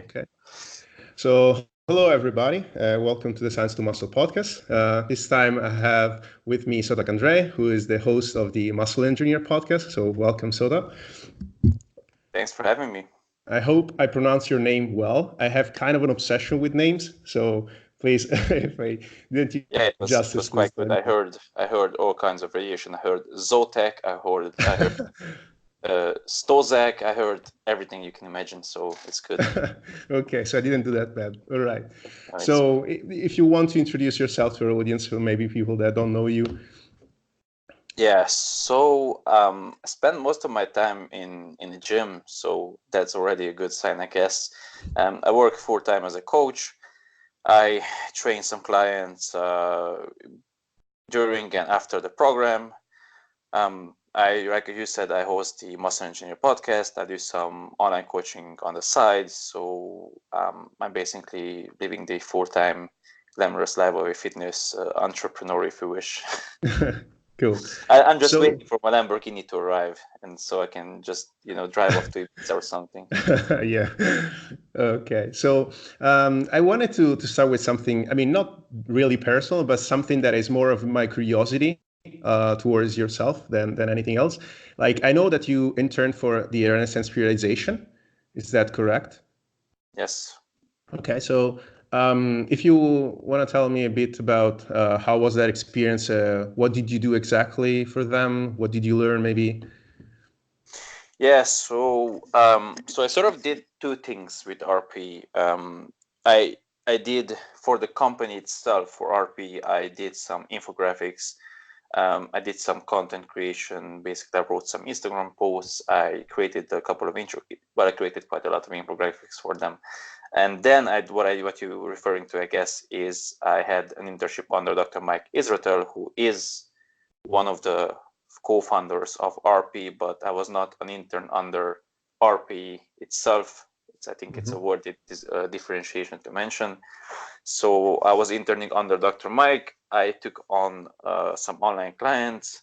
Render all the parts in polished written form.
Okay. So, hello everybody. Welcome to the Science to Muscle podcast. This time I have with me Szoták Andrei, who is the host of the Muscle Engineer podcast. So, welcome, Szoták. Thanks for having me. I hope I pronounce your name well. I have kind of an obsession with names, so please, if I didn't do it was quite good. I heard all kinds of variation. I heard Szoták. I heard Szoták. I heard everything you can imagine. So it's good. Okay, so I didn't do that bad. All right. So if you want to introduce yourself to our audience, so maybe people that don't know you. Yeah. So I spend most of my time in the gym, so that's already a good sign, I guess. I work full time as a coach. I train some clients during and after the program. Like you said, I host the Muscle Engineer podcast. I do some online coaching on the side. So I'm basically living the full-time glamorous life of a fitness entrepreneur, if you wish. Cool. I'm just waiting for my Lamborghini to arrive, and so I can just drive off to Ibiza or something. Yeah. Okay. So I wanted to start with something. I mean, not really personal, but something that is more of my curiosity towards yourself than anything else. Like, I know that you interned for the Renaissance Periodization. Is that correct? Yes. Okay. So if you want to tell me a bit about how was that experience, what did you do exactly for them? What did you learn, maybe? Yeah, so I sort of did two things with RP. I did for the company itself, for RP, I did some infographics. I did some content creation. Basically, I wrote some Instagram posts. I created a couple of I created quite a lot of infographics for them. And then what you're referring to, I guess, is I had an internship under Dr. Israetel, who is one of the co-founders of RP, but I was not an intern under RP itself. I think it's a word, it is a differentiation to mention. So I was interning under Dr. Mike. I took on some online clients,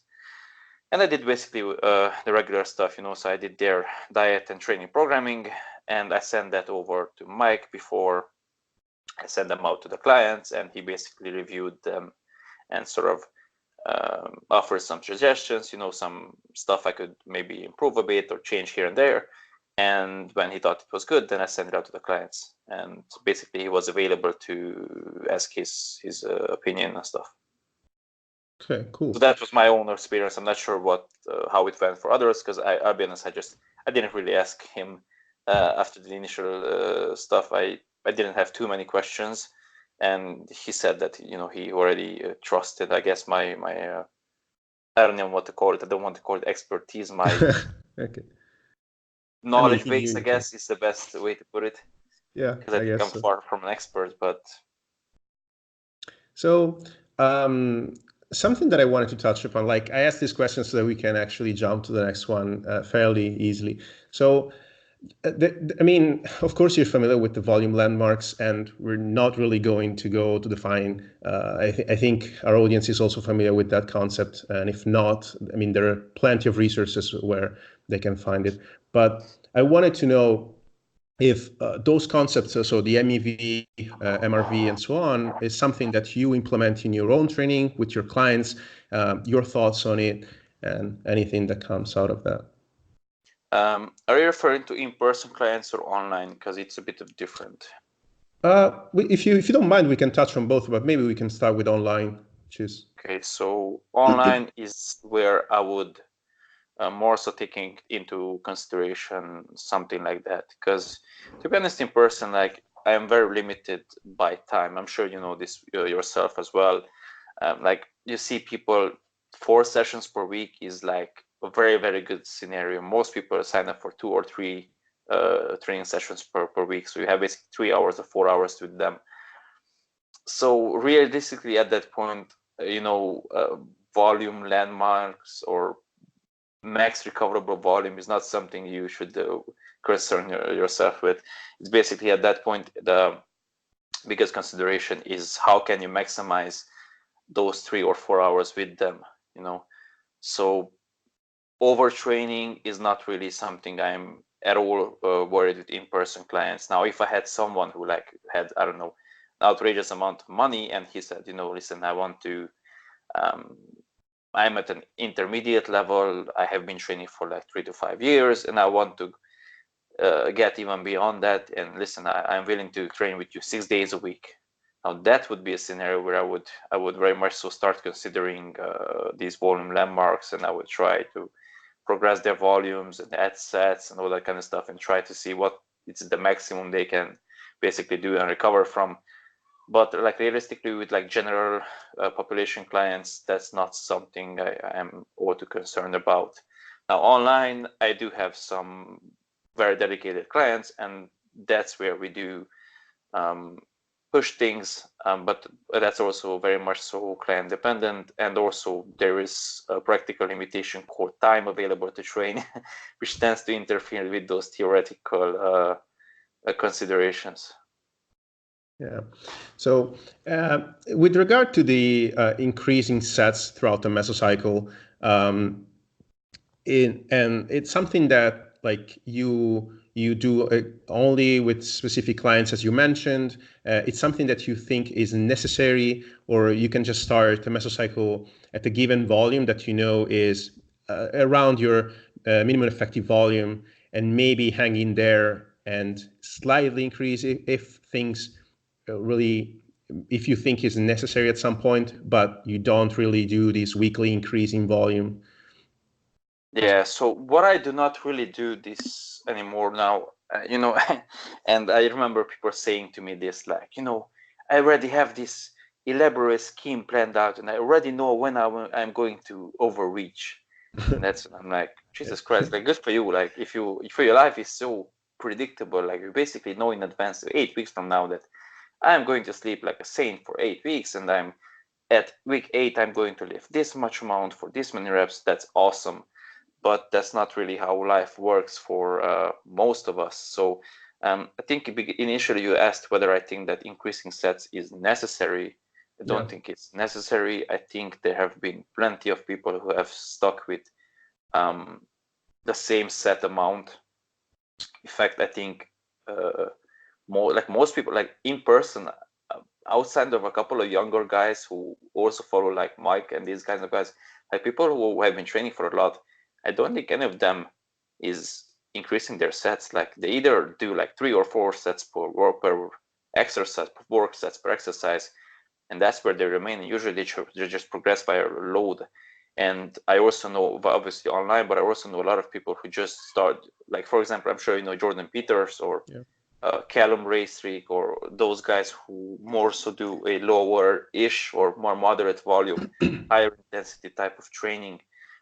and I did basically the regular stuff, so I did their diet and training programming, and I sent that over to Mike before I sent them out to the clients, and he basically reviewed them and sort of offer some suggestions, some stuff I could maybe improve a bit or change here and there. And when he thought it was good, then I sent it out to the clients. And basically, he was available to ask his opinion and stuff. Okay, cool. So that was my own experience. I'm not sure how it went for others, because I'll be honest, I didn't really ask him after the initial stuff. I didn't have too many questions. And he said that he already trusted, I guess, my I don't know what to call it. I don't want to call it expertise. My okay. knowledge base, I guess, is the best way to put it. Yeah, because I think I'm far from an expert. But so something that I wanted to touch upon, like I asked this question so that we can actually jump to the next one fairly easily. So I mean, of course, you're familiar with the volume landmarks, and we're not really going to go to define. I think our audience is also familiar with that concept. And if not, I mean, there are plenty of resources where they can find it. But I wanted to know if those concepts, so the MEV, MRV, and so on, is something that you implement in your own training with your clients, your thoughts on it, and anything that comes out of that. Are you referring to in-person clients or online? Because it's a bit of different. If you don't mind, we can touch on both, but maybe we can start with online. Okay, so online is where I would more so taking into consideration something like that. Because to be honest, in person, like I am very limited by time. I'm sure you know this yourself as well. Like you see people 4 sessions per week is like a very, very good scenario. Most people sign up for 2 or 3 training sessions per week. So you have basically 3 hours or 4 hours with them. So realistically at that point, volume landmarks or max recoverable volume is not something you should concern yourself with. It's basically at that point, the biggest consideration is how can you maximize those 3 or 4 hours with them, So overtraining is not really something I'm at all worried with in-person clients. Now, if I had someone who like had, I don't know, an outrageous amount of money, and he said, listen, I want to, I'm at an intermediate level. I have been training for like 3 to 5 years, and I want to get even beyond that. And listen, I'm willing to train with you 6 days a week. Now that would be a scenario where I would very much so start considering these volume landmarks, and I would try to progress their volumes and add sets and all that kind of stuff, and try to see what is the maximum they can basically do and recover from. But like realistically, with like general population clients, that's not something I am all too concerned about. Now online, I do have some very dedicated clients, and that's where we do push things, but that's also very much so client dependent, and also there is a practical limitation called time available to train, which tends to interfere with those theoretical considerations. Yeah. So with regard to the increasing sets throughout the mesocycle, and it's something that like you do only with specific clients, as you mentioned. It's something that you think is necessary, or you can just start a mesocycle at a given volume that you know is around your minimum effective volume, and maybe hang in there and slightly increase if things really, if you think is necessary at some point, but you don't really do this weekly increase in volume. Yeah, so what I do not really do this anymore now, and I remember people saying to me this, like, I already have this elaborate scheme planned out, and I already know when I'm going to overreach. And I'm like, Jesus Christ, like, good for you. Like, if your life is so predictable, like you basically know in advance 8 weeks from now that I'm going to sleep like a saint for 8 weeks, and I'm at week 8, I'm going to lift this much amount for this many reps. That's awesome. But that's not really how life works for most of us. So I think initially you asked whether I think that increasing sets is necessary. I don't think it's necessary. I think there have been plenty of people who have stuck with the same set amount. In fact, I think most people, like in person, outside of a couple of younger guys who also follow like Mike and these kinds of guys, like people who have been training for a lot, I don't think any of them is increasing their sets. Like they either do like 3 or 4 sets per exercise, work sets per exercise, and that's where they remain. Usually they just progress by a load. And I also know, obviously online, but I also know a lot of people who just start, like for example, I'm sure you know Jordan Peters or Callum Raystrick, or those guys who more so do a lower-ish or more moderate volume, higher intensity type of training.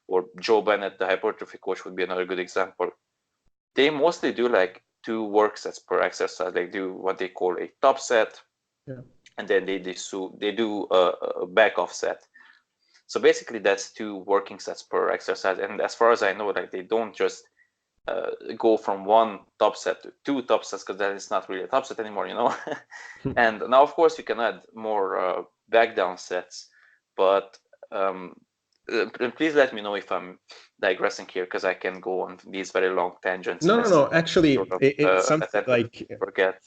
Or Joe Bennett, the hypertrophy coach, would be another good example. They mostly do like 2 work sets per exercise. They do what they call a top set, and then they do a back off set. So basically, that's 2 working sets per exercise. And as far as I know, like they don't just go from 1 top set to 2 top sets, because then it's not really a top set anymore, And now, of course, you can add more back down sets, but please let me know if I'm digressing here, because I can go on these very long tangents. No. Actually, it's something like forget.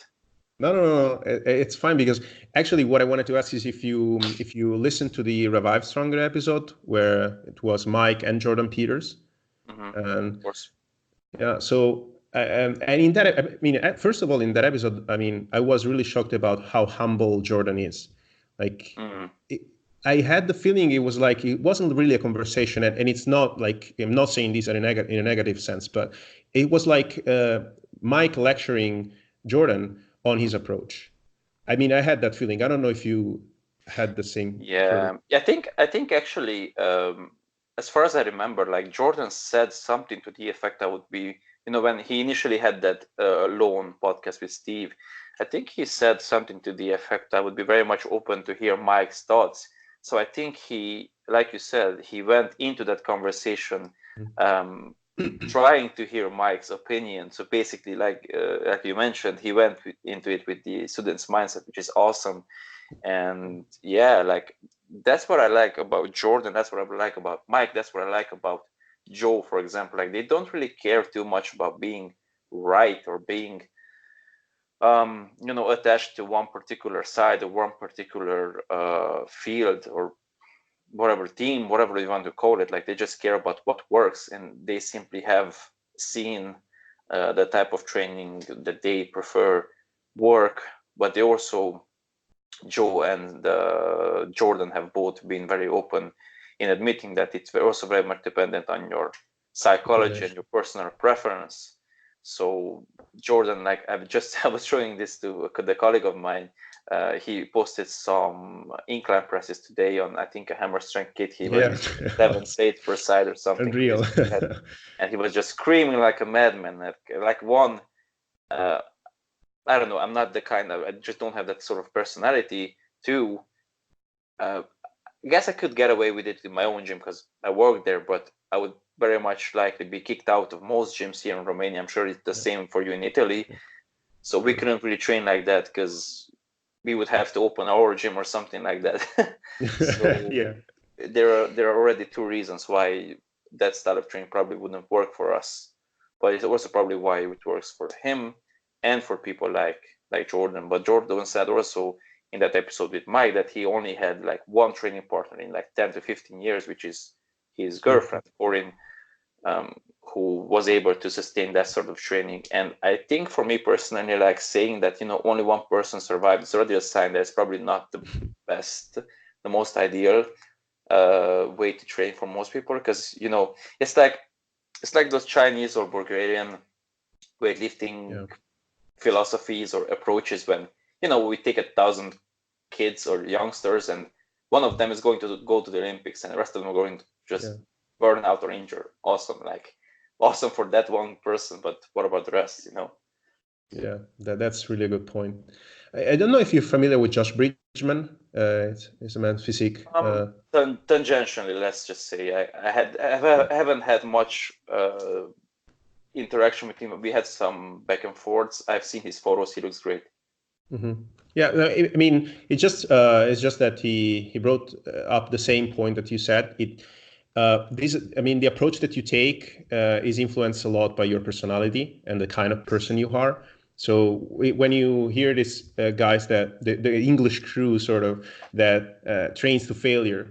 No. It's fine, because actually, what I wanted to ask is if you listen to the Revive Stronger episode where it was Mike and Jordan Peters. Of course. Yeah. So and in that, I mean, first of all, in that episode, I mean, I was really shocked about how humble Jordan is. Like. I had the feeling it was like it wasn't really a conversation, and it's not like, I'm not saying this in a negative sense, but it was like Mike lecturing Jordan on his approach. I mean, I had that feeling. I don't know if you had the same. Yeah, I think actually, as far as I remember, like Jordan said something to the effect that would be, when he initially had that loan podcast with Steve, I think he said something to the effect I would be very much open to hear Mike's thoughts. So I think he, like you said, he went into that conversation trying to hear Mike's opinion. So basically, like you mentioned, he went into it with the student's mindset, which is awesome. And yeah, like that's what I like about Jordan. That's what I like about Mike. That's what I like about Joe, for example. Like they don't really care too much about being right or being attached to one particular side or one particular field or whatever team, whatever you want to call it. Like, they just care about what works, and they simply have seen the type of training that they prefer work. But they also, Joe and Jordan have both been very open in admitting that it's also very much dependent on your psychology and your personal preference. So Jordan, like I was showing this to the colleague of mine. He posted some incline presses today on, I think, a hammer strength kit. He was 7 plates per side or something. Unreal. And he was just screaming like a madman. Like one, I don't know, I'm not the kind of, I just don't have that sort of personality. Two, I guess I could get away with it in my own gym because I work there, but I would very much likely be kicked out of most gyms here in Romania. I'm sure it's the same for you in Italy. So we couldn't really train like that because we would have to open our gym or something like that. So there are already 2 reasons why that style of training probably wouldn't work for us. But it's also probably why it works for him and for people like Jordan. But Jordan said also in that episode with Mike that he only had like one training partner in like 10 to 15 years, which is his girlfriend, Corinne, who was able to sustain that sort of training. And I think for me personally, like saying that, only one person survived is already a sign that it's probably not the best, the most ideal way to train for most people. Because, it's like those Chinese or Bulgarian weightlifting philosophies or approaches when, we take 1,000 kids or youngsters and one of them is going to go to the Olympics and the rest of them are going to just burn out or injure. Awesome for that one person, but what about the rest, Yeah, that's really a good point. I don't know if you're familiar with Josh Bridgman. He's a man physique. Tangentially, let's just say I haven't had much interaction with him. We had some back and forths. I've seen his photos. He looks great. Mm-hmm. Yeah, I mean, it's just that he brought up the same point that you said. The approach that you take is influenced a lot by your personality and the kind of person you are. So when you hear this guys that the English crew sort of that trains to failure,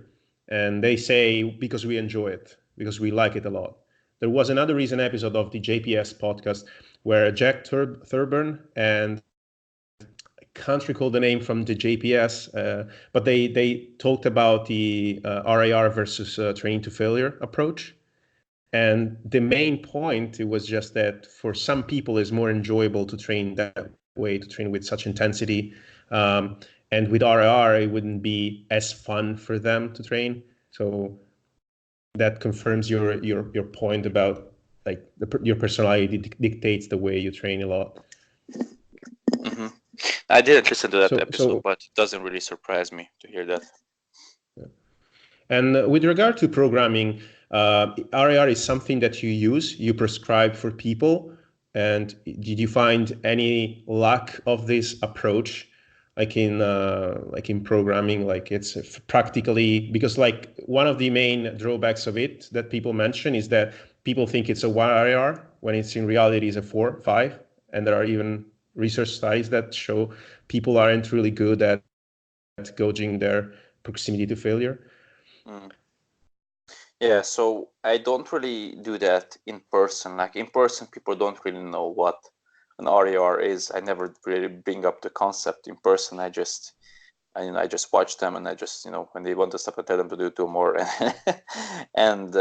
and they say because we enjoy it, because we like it a lot. There was another recent episode of the JPS podcast where Jack Thurburn and can't recall the name from the JPS, but they talked about the RIR versus training to failure approach. And the main point, it was just that for some people it's more enjoyable to train that way, to train with such intensity. And with RIR, it wouldn't be as fun for them to train. So that confirms your point about like your personality dictates the way you train a lot. Mm-hmm. I didn't listen to that episode, but it doesn't really surprise me to hear that. Yeah. And with regard to programming, RIR is something that you prescribe for people. And did you find any lack of this approach, like in programming? Like it's practically, because like one of the main drawbacks of it that people mention is that people think it's a 1 RIR when it's in reality is a 4, 5, and there are even research studies that show people aren't really good at gauging their proximity to failure. Yeah, so I don't really do that in person. Like in person, people don't really know what an RIR is. I never really bring up the concept in person. I just watch them, and I just when they want to stop, I tell them to do more. And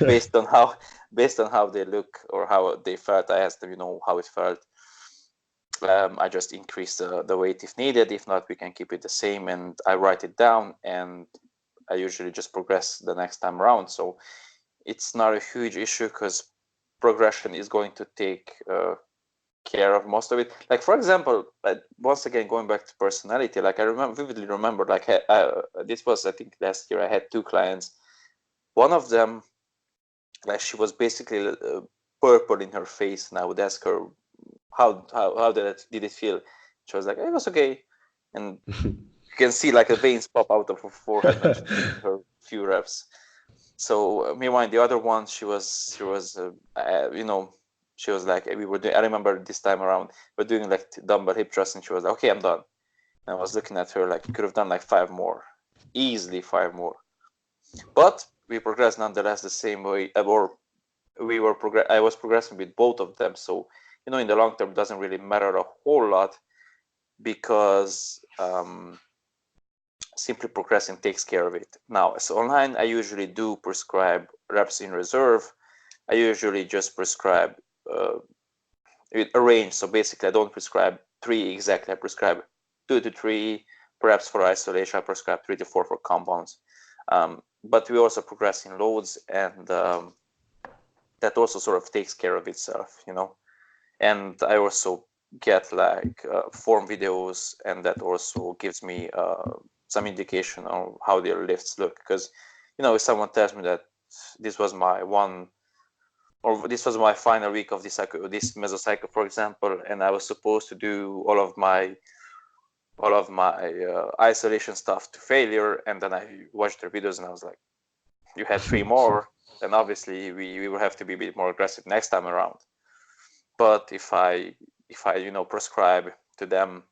based on how they look or how they felt, I ask them how it felt. I just increase the weight if needed. If not, we can keep it the same, and I write it down, and I usually just progress the next time around. So it's not a huge issue because progression is going to take care of most of it. Like for example, once again going back to personality, like I vividly remember, like this was I think last year. I had 2 clients. One of them, like she was basically purple in her face, and I would ask her, how did it feel? She was like, it was okay, and you can see like the veins pop out of her forehead when she did her few reps. So meanwhile, the other one, she was she was like, we were doing, I remember this time around, we're doing like dumbbell hip thrust, and she was like, okay, I'm done. And I was looking at her like, you could have done like 5 more, easily 5 more. But we progressed nonetheless the same way, or I was progressing with both of them. So, you know, in the long term, it doesn't really matter a whole lot, because simply progressing takes care of it. Now, as online, I usually do prescribe reps in reserve. I usually just prescribe a range. So basically, I don't prescribe 3 exactly. I prescribe 2 to 3, perhaps for isolation. I prescribe 3 to 4 for compounds. But we also progress in loads, and that also sort of takes care of itself, you know. And I also get like form videos, and that also gives me some indication on how their lifts look. Because, you know, if someone tells me that this was my final week of this mesocycle, for example, and I was supposed to do all of my isolation stuff to failure, and then I watched their videos and I was like, you had 3 more, then obviously we will have to be a bit more aggressive next time around. But if I you know, prescribe to them,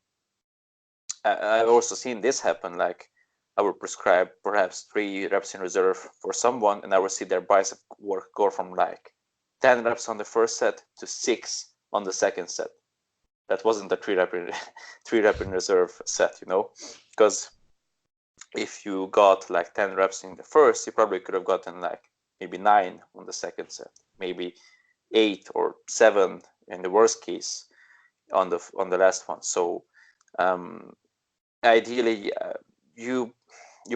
I've also seen this happen. Like, I would prescribe perhaps 3 reps in reserve for someone, and I would see their bicep work go from like 10 reps on the first set to 6 on the second set. That wasn't a 3 rep in reserve set, you know, because if you got like 10 reps in the first, you probably could have gotten like maybe 9 on the second set, maybe 8 or 7 in the worst case on the last one. So ideally, you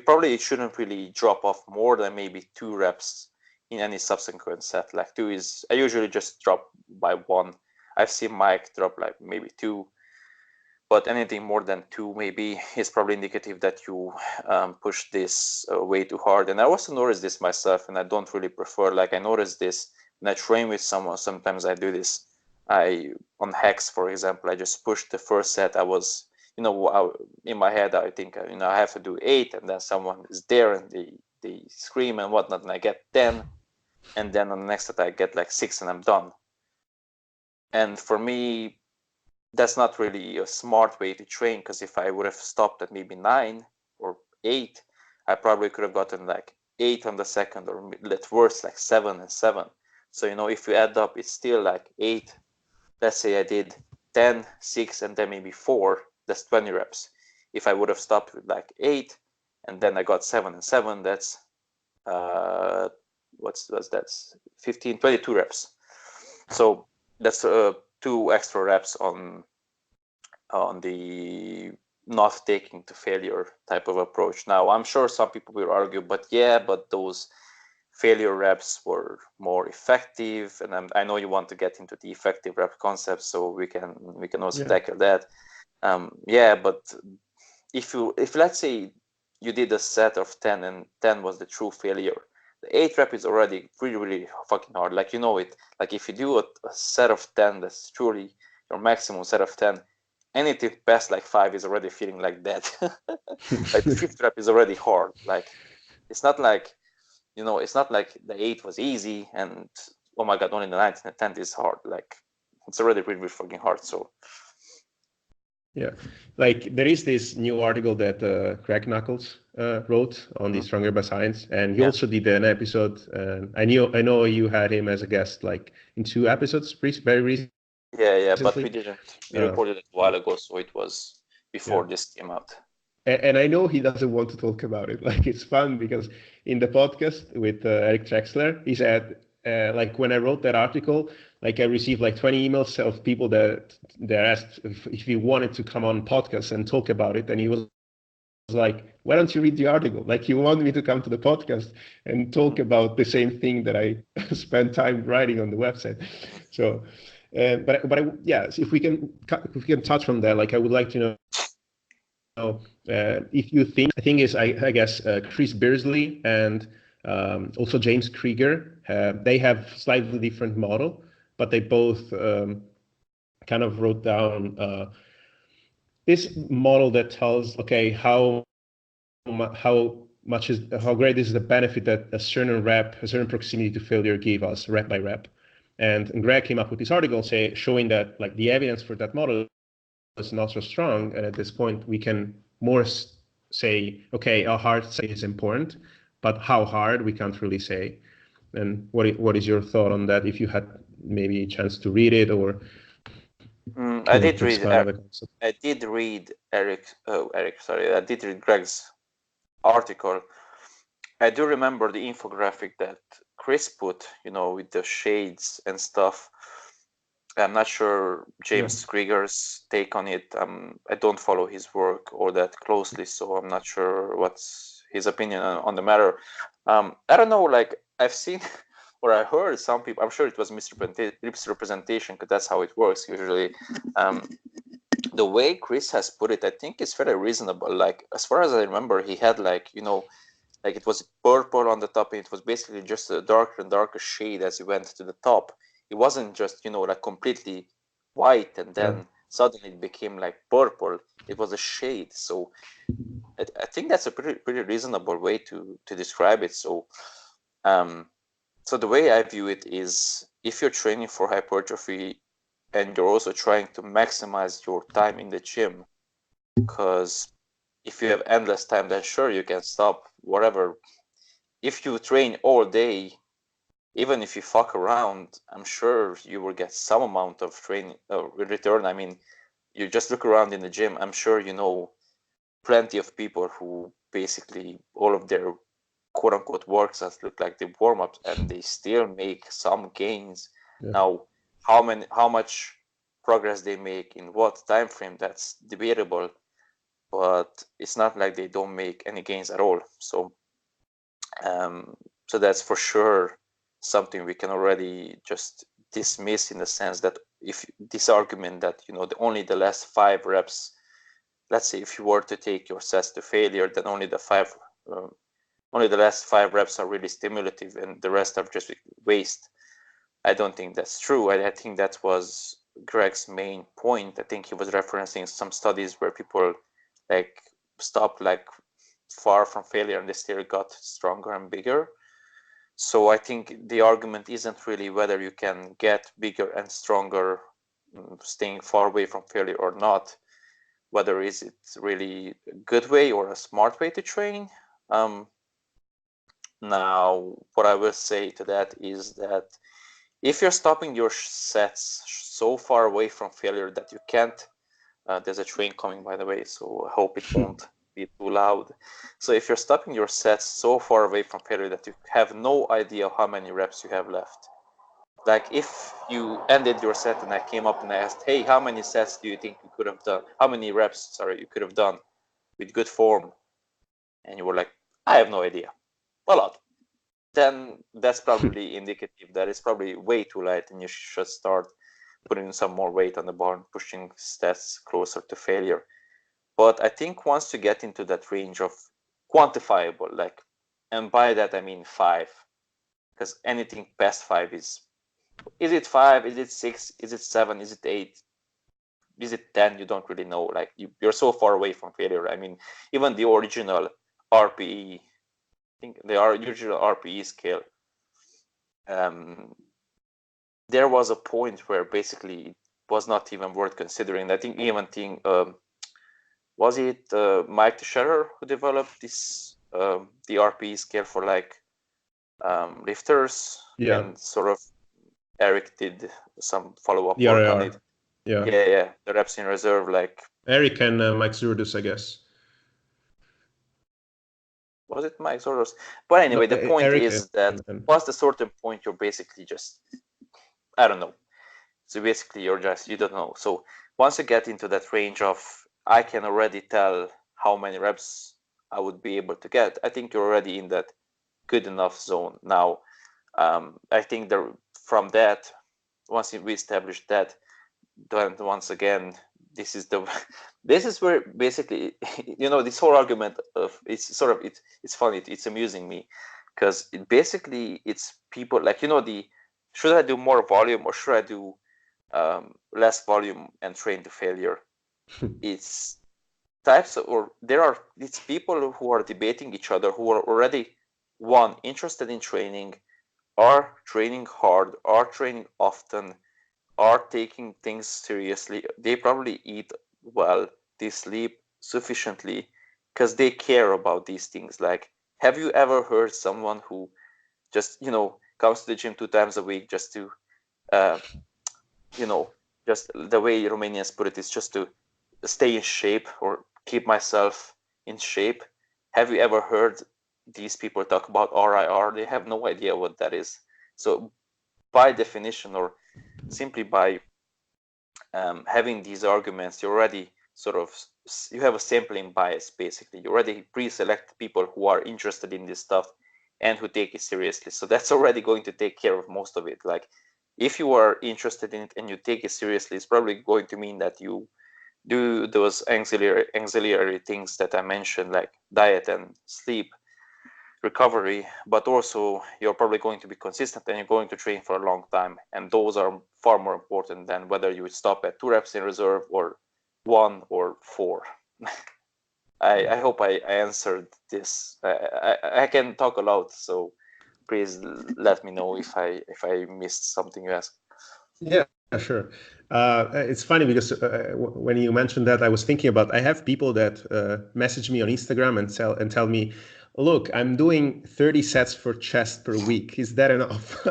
probably shouldn't really drop off more than maybe 2 reps in any subsequent set. Like 2 is, I usually just drop by 1. I've seen Mike drop like maybe 2, but anything more than 2 maybe is probably indicative that you push this way too hard. And I also noticed this myself, and I don't really prefer, like, I noticed this when I train with someone. Sometimes I do this. On Hex, for example, I just pushed the first set. I was, you know, in my head, I think, you know, I have to do 8, and then someone is there and they scream and whatnot, and I get 10, and then on the next set I get like 6 and I'm done. And for me, that's not really a smart way to train, because if I would have stopped at maybe 9 or 8, I probably could have gotten like 8 on the second, or at worst like 7 and 7. So, you know, if you add up, it's still like 8. Let's say I did 10, 6, and then maybe 4, that's 20 reps. If I would have stopped with like 8, and then I got 7 and 7, that's that's 15, 22 reps. So that's 2 extra reps on the not taking to failure type of approach. Now, I'm sure some people will argue, but those failure reps were more effective, and I know you want to get into the effective rep concept, so we can also tackle that. But if let's say you did a set of 10 and 10 was the true failure, the 8 rep is already really, really fucking hard. Like, you know it. Like, if you do a set of 10 that's truly your maximum set of 10, anything past like 5 is already feeling like that. Like, the 5th rep is already hard. Like, it's not like, you know, it's not like the 8 was easy and, oh my god, only the 9th and the 10th is hard. Like, it's already really, really fucking hard. So yeah, like there is this new article that Greg Nuckols wrote on the Stronger by Science, and he also did an episode. I know you had him as a guest, like in 2 episodes, very recently. Yeah, but we didn't. We recorded it a while ago, so it was before this came out. And I know he doesn't want to talk about it. Like, it's fun because in the podcast with Eric Trexler, he said, like, when I wrote that article, like, I received like 20 emails of people that asked if he wanted to come on podcast and talk about it. And he was like, why don't you read the article? Like, you want me to come to the podcast and talk about the same thing that I spent time writing on the website. So, so if we can touch on that, like, I would like to know, if you think, I guess Chris Beardsley and also James Krieger, they have slightly different model, but they both kind of wrote down this model that tells, okay, how great is the benefit that a certain proximity to failure gave us rep by rep. And Greg came up with this article showing that like the evidence for that model is not so strong. And at this point, we can more say, okay, a hard study is important, but how hard we can't really say. And what is your thought on that? If you had maybe a chance to read it or I did read. I did read I did read Greg's article. I do remember the infographic that Chris put, with the shades and stuff. I'm not sure James Krieger's take on it. I don't follow his work all that closely, so I'm not sure what's his opinion on the matter. I don't know, like I've seen or I heard some people, I'm sure it was misrepresentation because that's how it works usually. The way Chris has put it, I think is very reasonable. Like, as far as I remember, he had like it was purple on the top, and it was basically just a darker and darker shade as you went to the top. It wasn't just, like completely white and then suddenly it became like purple. It was a shade. So I think that's a pretty reasonable way to describe it. So, so the way I view it is, if you're training for hypertrophy and you're also trying to maximize your time in the gym, because if you have endless time, then sure, you can stop whatever. If you train all day, even if you fuck around, I'm sure you will get some amount of training return. I mean, you just look around in the gym, I'm sure plenty of people who basically all of their quote unquote works that look like the warm-ups and they still make some gains. Now, how much progress they make in what time frame, that's debatable, but it's not like they don't make any gains at all. So so that's for sure something we can already just dismiss, in the sense that if this argument that only the last 5 reps, let's say if you were to take your sets to failure, then only the last 5 reps are really stimulative and the rest are just waste. I don't think that's true. I think that was Greg's main point. I think he was referencing some studies where people like stopped like far from failure and they still got stronger and bigger. So I think the argument isn't really whether you can get bigger and stronger staying far away from failure or not, whether is it really a good way or a smart way to train. Now, what I will say to that is that if you're stopping your sets so far away from failure that you can't, there's a train coming, by the way, so I hope it won't be too loud. So if you're stopping your sets so far away from failure that you have no idea how many reps you have left, like if you ended your set and I came up and I asked, hey, how many sets do you think you could have done? How many reps, you could have done with good form? And you were like, I have no idea. A lot. Then that's probably indicative that it's probably way too light and you should start putting some more weight on the bar and pushing stats closer to failure. But I think once you get into that range of quantifiable, and by that I mean 5, because anything past 5 is it 5, is it 6, is it 7, is it 8, is it 10? You don't really know. Like you're so far away from failure. I mean, even the original RPE, I think the original RPE scale, there was a point where basically it was not even worth considering. I think was it Mike Teixeira who developed this the RPE scale for lifters? And sort of Eric did some follow-up work on it. The reps in reserve, Eric and Mike Zurdus, I guess. Was it Mike Zurdus? But anyway, the point is that past a certain point, you're basically just, I don't know. So basically, you don't know. So once you get into that range of, I can already tell how many reps I would be able to get, I think you're already in that good enough zone. Now, I think from that, once we establish that, then once again, this is where basically, this whole argument of it's funny, it's amusing me, because it's people should I do more volume or should I do less volume and train to failure? It's people who are debating each other, who are already interested in training, are training hard, are training often, are taking things seriously. They probably eat well, they sleep sufficiently because they care about these things. Like, have you ever heard someone who just, comes to the gym 2 times a week just to, uh, just the way Romanians put it is just to stay in shape or keep myself in shape? Have you ever heard these people talk about RIR? They have no idea what that is. So by definition, or simply by having these arguments, you already you have a sampling bias. Basically, you already pre-select people who are interested in this stuff and who take it seriously. So that's already going to take care of most of it. Like, if you are interested in it and you take it seriously, it's probably going to mean that you do those auxiliary things that I mentioned, like diet and sleep, recovery, but also you're probably going to be consistent and you're going to train for a long time. And those are far more important than whether you would stop at 2 reps in reserve or 1 or 4. I hope I answered this. I can talk a lot, so please let me know if I missed something you asked. Yeah, sure. It's funny because when you mentioned that, I was thinking about, I have people that message me on Instagram and tell me, look, I'm doing 30 sets for chest per week. Is that enough?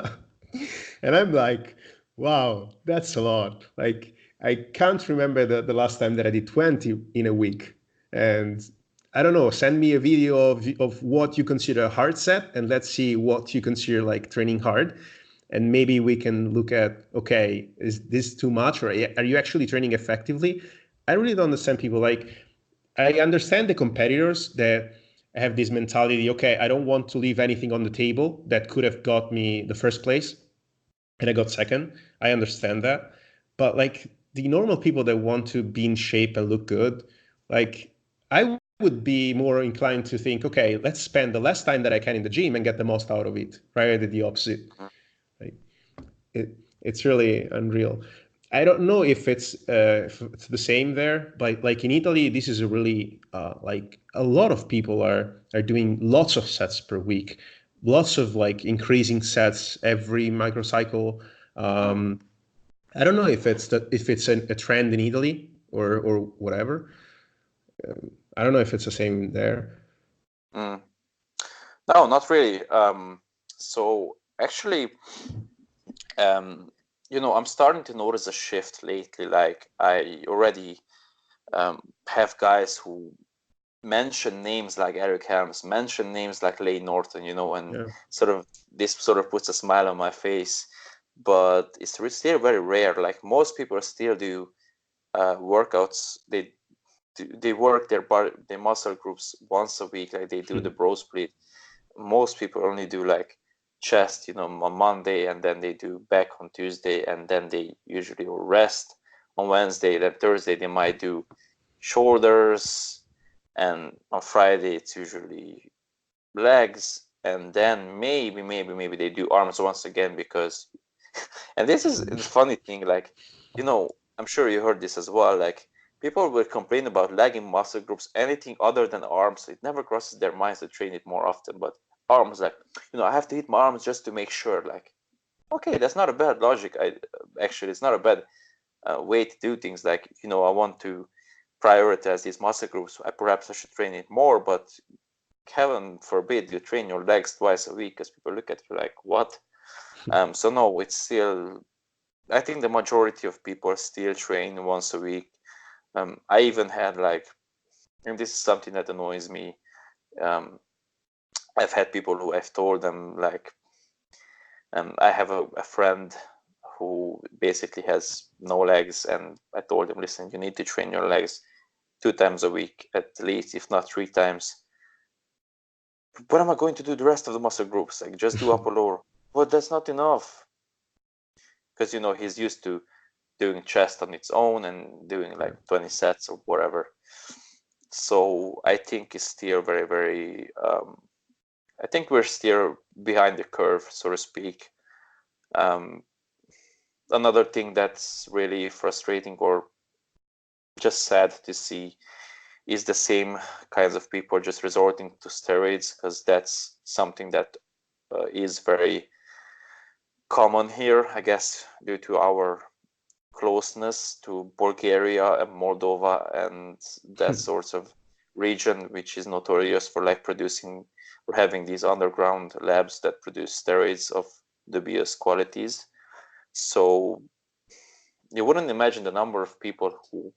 And I'm like, wow, that's a lot. Like, I can't remember the last time that I did 20 in a week. And I don't know, send me a video of what you consider a hard set, and let's see what you consider like training hard. And maybe we can look at, okay, is this too much, or are you actually training effectively? I really don't understand people. Like, I understand the competitors that have this mentality, okay, I don't want to leave anything on the table that could have got me the first place, and I got second. I understand that. But like the normal people that want to be in shape and look good, like, I would be more inclined to think, okay, let's spend the less time that I can in the gym and get the most out of it, rather than the opposite. Like, it's really unreal. I don't know if it's the same there, but like in Italy, this is a really like a lot of people are doing lots of sets per week, lots of like increasing sets every microcycle. I don't know if it's a trend in Italy or whatever. I don't know if it's the same there. No, not really. So actually, I'm starting to notice a shift lately. Like, I already have guys who mention names like Eric Helms, mention names like Lane Norton, and Yeah. this sort of puts a smile on my face. But it's still very rare. Like, most people still do workouts. They work their muscle groups once a week. Like, they do the bro split. Most people only do like chest, on Monday, and then they do back on Tuesday, and then they usually will rest on Wednesday. Then Thursday they might do shoulders, and on Friday it's usually legs, and then maybe they do arms once again, because and this is the funny thing, like, I'm sure you heard this as well, like, people will complain about lagging muscle groups, anything other than arms. It never crosses their minds to train it more often, but arms, like, I have to hit my arms just to make sure. Like, okay, that's not a bad logic. Actually, it's not a bad way to do things. Like, I want to prioritize these muscle groups. Perhaps I should train it more, but heaven forbid you train your legs twice a week, because people look at you like, what? So no, it's still, I think the majority of people still train once a week. I even had, like, and this is something that annoys me, I've had people who I've told them, like, I have a friend who basically has no legs, and I told him, listen, you need to train your legs 2 times a week at least, if not 3 times. What am I going to do the rest of the muscle groups? Like, just do upper lower. But that's not enough, because he's used to doing chest on its own and doing like 20 sets or whatever. So I think it's still very, very I think we're still behind the curve, so to speak. Another thing that's really frustrating or just sad to see is the same kinds of people just resorting to steroids, because that's something that is very common here, I guess, due to our closeness to Bulgaria and Moldova and that sort of region, which is notorious for like producing or having these underground labs that produce steroids of dubious qualities. So you wouldn't imagine the number of people who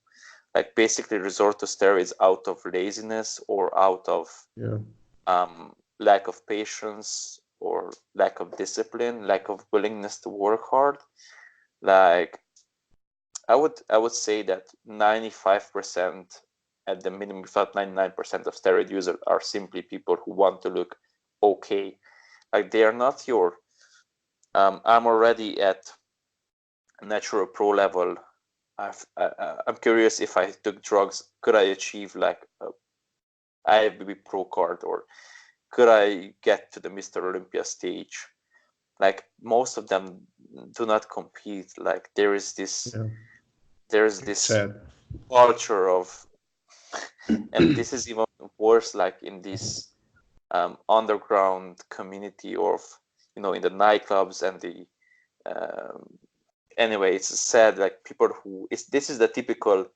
like basically resort to steroids out of laziness or out of lack of patience or lack of discipline, lack of willingness to work hard. Like I would say that 95% at the minimum, if not 99% of steroid users are simply people who want to look okay. Like they are not your I'm already at natural pro level. I'm curious, if I took drugs, could I achieve like a IFBB pro card, or could I get to the Mr. Olympia stage? Like most of them do not compete. Like there is this Sad. culture of, and this is even worse, like in this underground community of, in the nightclubs and the anyway, it's sad, like people who this is the typical,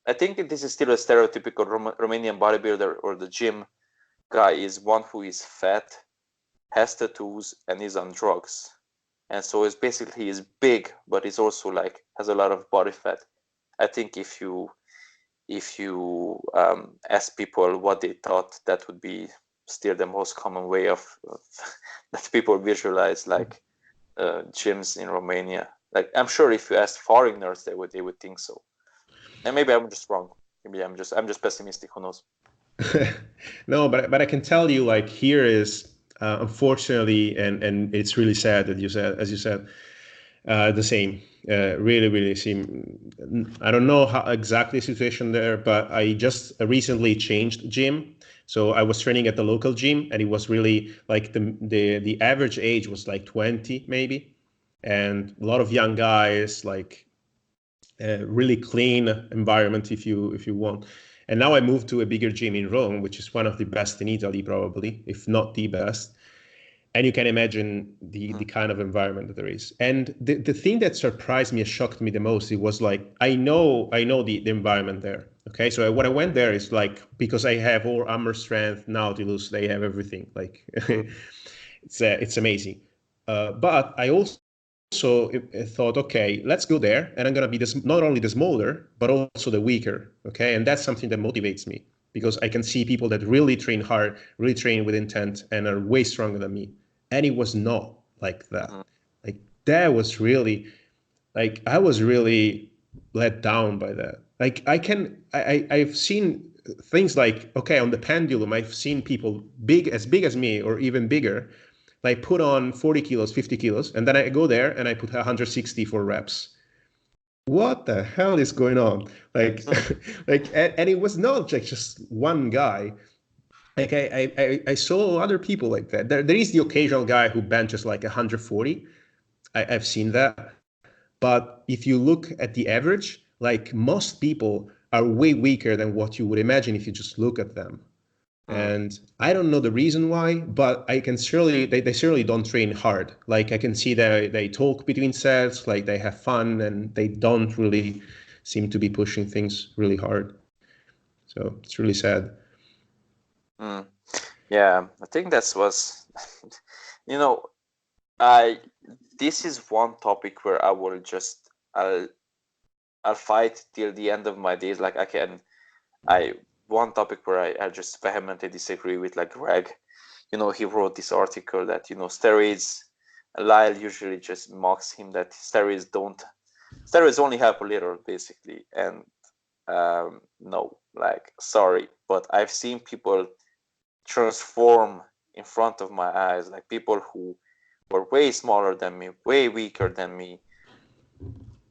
I think this is still a stereotypical Romanian bodybuilder or the gym guy is one who is fat, has tattoos, and is on drugs. And so it's basically he's big, but he's also like has a lot of body fat. I think if you ask people what they thought, that would be still the most common way of that people visualize like gyms in Romania. Like I'm sure if you ask foreigners, they would think so. And maybe I'm just wrong. Maybe I'm just pessimistic. Who knows? No, but I can tell you, like here is unfortunately, and it's really sad that you said, as you said, the same. Really, really seem. I don't know how exactly the situation there, but I just recently changed gym. So I was training at the local gym, and it was really like the average age was like 20 maybe, and a lot of young guys, like really clean environment if you want. And now I moved to a bigger gym in Rome, which is one of the best in Italy, probably, if not the best. And you can imagine the kind of environment that there is. And the thing that surprised me and shocked me the most, it was like, I know the environment there. Okay, so when I went there, it's like, because I have all armor strength, Nautilus, they have everything. Like, it's amazing. But I also thought, okay, let's go there, and I'm gonna be not only the smaller, but also the weaker. Okay, and that's something that motivates me, because I can see people that really train hard, really train with intent, and are way stronger than me. And it was not like that. Like that was really, like I was really let down by that. Like I've seen things like, okay, on the pendulum, I've seen people big as me or even bigger, like put on 40 kilos, 50 kilos, and then I go there and I put 160 for reps. What the hell is going on? Like, and it was not like just one guy. Like I saw other people like that. There is the occasional guy who benches like 140. I've seen that. But if you look at the average, like most people are way weaker than what you would imagine if you just look at them. And I don't know the reason why, but I can surely, they certainly don't train hard. Like I can see that they talk between sets, like they have fun, and they don't really seem to be pushing things really hard. So it's really sad. Yeah, I think that was, this is one topic where I will just, I'll fight till the end of my days. Like one topic where I just vehemently disagree with like Greg. He wrote this article that, steroids, Lyle usually just mocks him that steroids only help a little, basically. And no, like, sorry, but I've seen people transform in front of my eyes, like people who were way smaller than me, way weaker than me,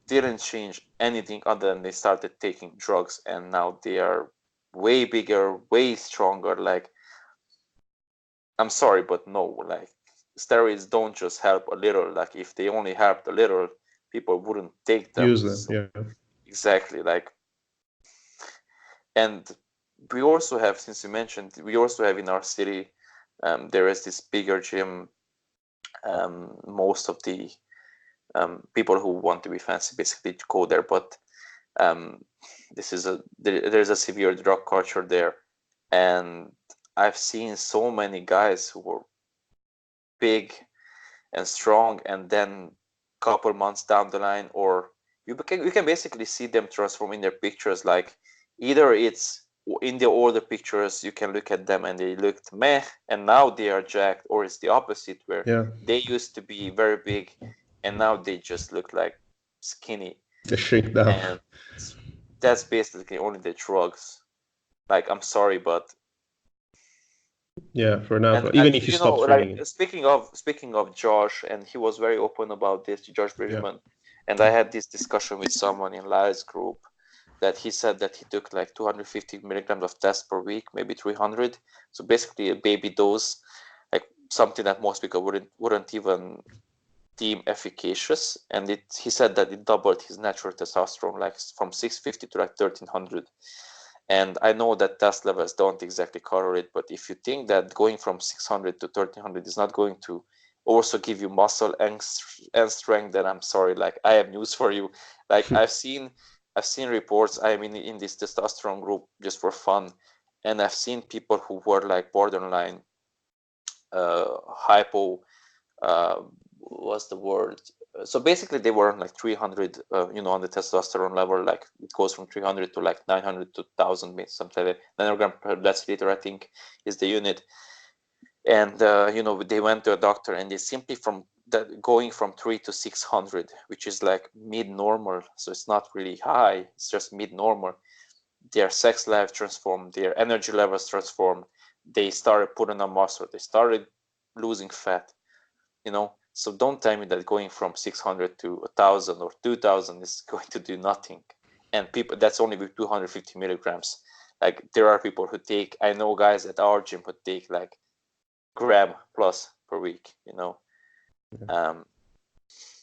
didn't change anything other than they started taking drugs, and now they are way bigger, way stronger. Like, I'm sorry, but no, like, steroids don't just help a little. Like, if they only helped a little, people wouldn't take them. Use them, So, yeah. exactly, like, and we also have, since you mentioned, we also have in our city, there is this bigger gym most of the people who want to be fancy basically go there, but there's a severe drug culture there, and I've seen so many guys who were big and strong, and then couple months down the line, or you can basically see them transform in their pictures. Like either it's in the older pictures, you can look at them and they looked meh, and now they are jacked, or it's the opposite where they used to be very big and now they just look like skinny. They shrink down. And that's basically only the drugs. Like, I'm sorry, but yeah, for now, even if you stop training. Like, speaking of Josh, and he was very open about this, Josh Bridgman, and I had this discussion with someone in Larry's group that he said that he took like 250 milligrams of test per week, maybe 300. So basically a baby dose, like something that most people wouldn't even deem efficacious. And he said that it doubled his natural testosterone, like from 650 to like 1300. And I know that test levels don't exactly correlate, but if you think that going from 600 to 1300 is not going to also give you muscle and strength, then I'm sorry, like I have news for you. Like I've seen reports. I'm in this testosterone group just for fun, and I've seen people who were like borderline hypo, what's the word? So basically they were on like 300, on the testosterone level, like it goes from 300 to like 900 to 1000, something like that. Nanogram per deciliter, I think, is the unit. And, they went to a doctor and they simply going from 3 to 600, which is like mid-normal. So it's not really high, it's just mid-normal. Their sex life transformed, their energy levels transformed. They started putting on muscle, they started losing fat, So don't tell me that going from 600 to 1000 or 2000 is going to do nothing. And that's only with 250 milligrams. Like there are people who I know guys at our gym who take like gram plus per week, Now,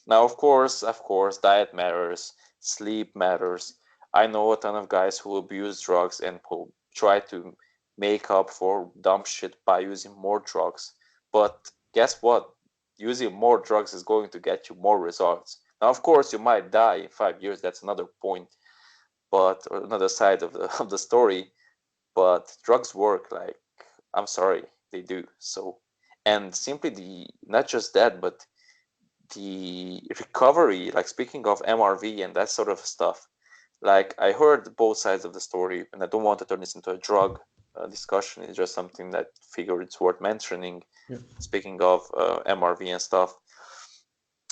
of course, diet matters, sleep matters. I know a ton of guys who abuse drugs and who try to make up for dumb shit by using more drugs. But guess what? Using more drugs is going to get you more results. Now, of course, you might die in 5 years. That's another point, or another side of the story. But drugs work. Like, I'm sorry, they do. So, and simply not just that, but the recovery. Like speaking of MRV and that sort of stuff. Like I heard both sides of the story, and I don't want to turn this into a drug discussion. It's just something that figure it's worth mentioning. Yeah. Speaking of MRV and stuff,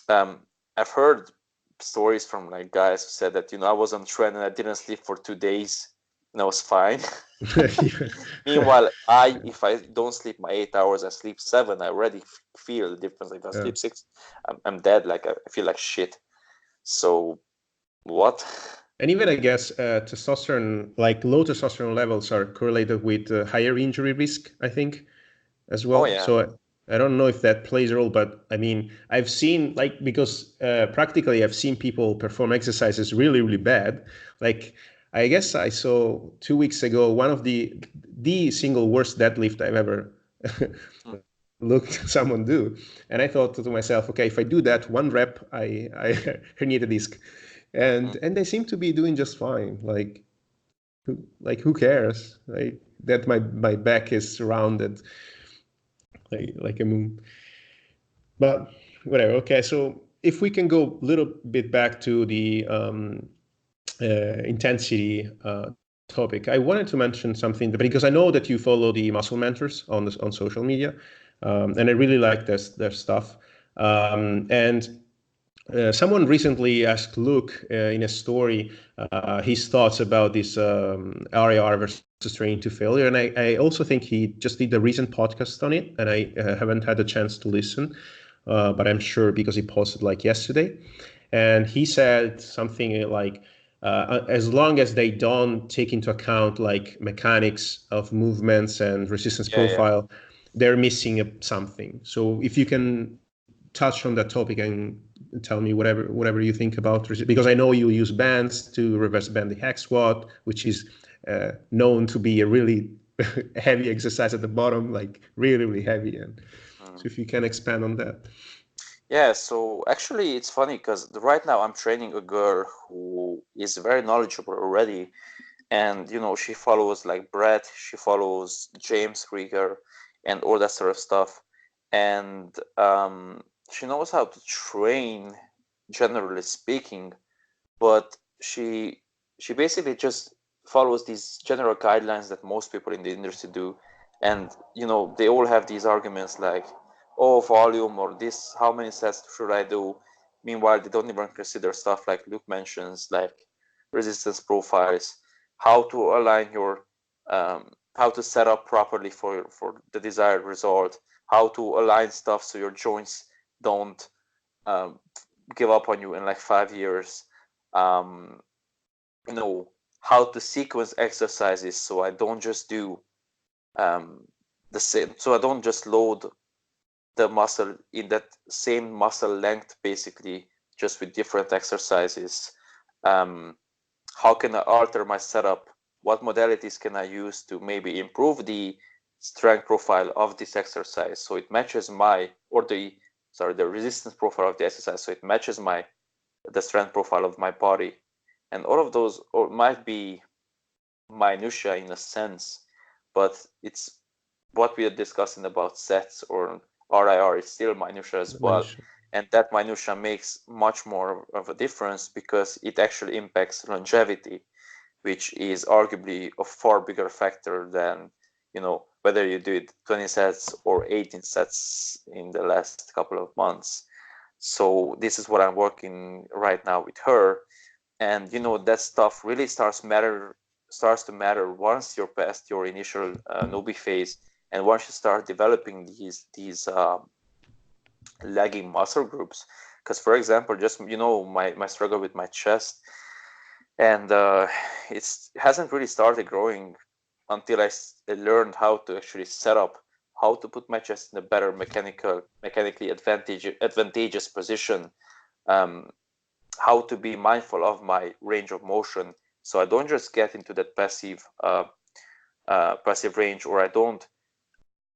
I've heard stories from like guys who said that I was on trend and I didn't sleep for 2 days and I was fine. Meanwhile, if I don't sleep my 8 hours, I sleep 7. I already feel the difference. If I sleep 6, I'm dead. Like I feel like shit. So what? And even I guess testosterone, like low testosterone levels, are correlated with higher injury risk, I think, as well. Oh, yeah. So I don't know if that plays a role, but I mean, I've seen because practically I've seen people perform exercises really, really bad. Like I guess I saw 2 weeks ago one of the single worst deadlift I've ever looked someone do, and I thought to myself, okay, if I do that 1 rep, I herniate a disc. And they seem to be doing just fine. Like who cares? Like that my back is rounded like a moon. But whatever. Okay, so if we can go a little bit back to the intensity topic, I wanted to mention something because I know that you follow the muscle mentors on social media, and I really like their stuff. And someone recently asked Luke in a story his thoughts about this RIR versus training to failure. And I also think he just did a recent podcast on it, and I haven't had a chance to listen, but I'm sure because he posted like yesterday. And he said something like, as long as they don't take into account like mechanics of movements and resistance profile, they're missing something. So if you can touch on that topic and tell me whatever you think about, because I know you use bands to reverse band the hack squat, which is known to be a really heavy exercise at the bottom, like really, really heavy. And so if you can expand on that. Yeah, so actually it's funny because right now I'm training a girl who is very knowledgeable already, and she follows like Brett, she follows James Rieger, and all that sort of stuff, and she knows how to train, generally speaking, but she basically just follows these general guidelines that most people in the industry do, and they all have these arguments like, oh, volume, or this, how many sets should I do? Meanwhile, they don't even consider stuff like Luke mentions, like resistance profiles, how to align your how to set up properly for the desired result, how to align stuff so your joints don't um, give up on you in like 5 years. um, how to sequence exercises so I don't just do the same, so I don't just load the muscle in that same muscle length basically, just with different exercises. How can I alter my setup? What modalities can I use to maybe improve the strength profile of this exercise so it matches the resistance profile of the exercise so it matches the strength profile of my body. And all of those might be minutia in a sense, but it's what we are discussing about sets or RIR is still minutia as well. Manisha. And that minutia makes much more of a difference because it actually impacts longevity, which is arguably a far bigger factor than whether you do it 20 sets or 18 sets in the last couple of months. So this is what I'm working right now with her, and that stuff really starts to matter once you're past your initial newbie phase, and once you start developing these lagging muscle groups. Because for example, just my struggle with my chest, and it hasn't really started growing until I learned how to actually set up, how to put my chest in a better mechanically advantageous position, how to be mindful of my range of motion, so I don't just get into that passive range, or I don't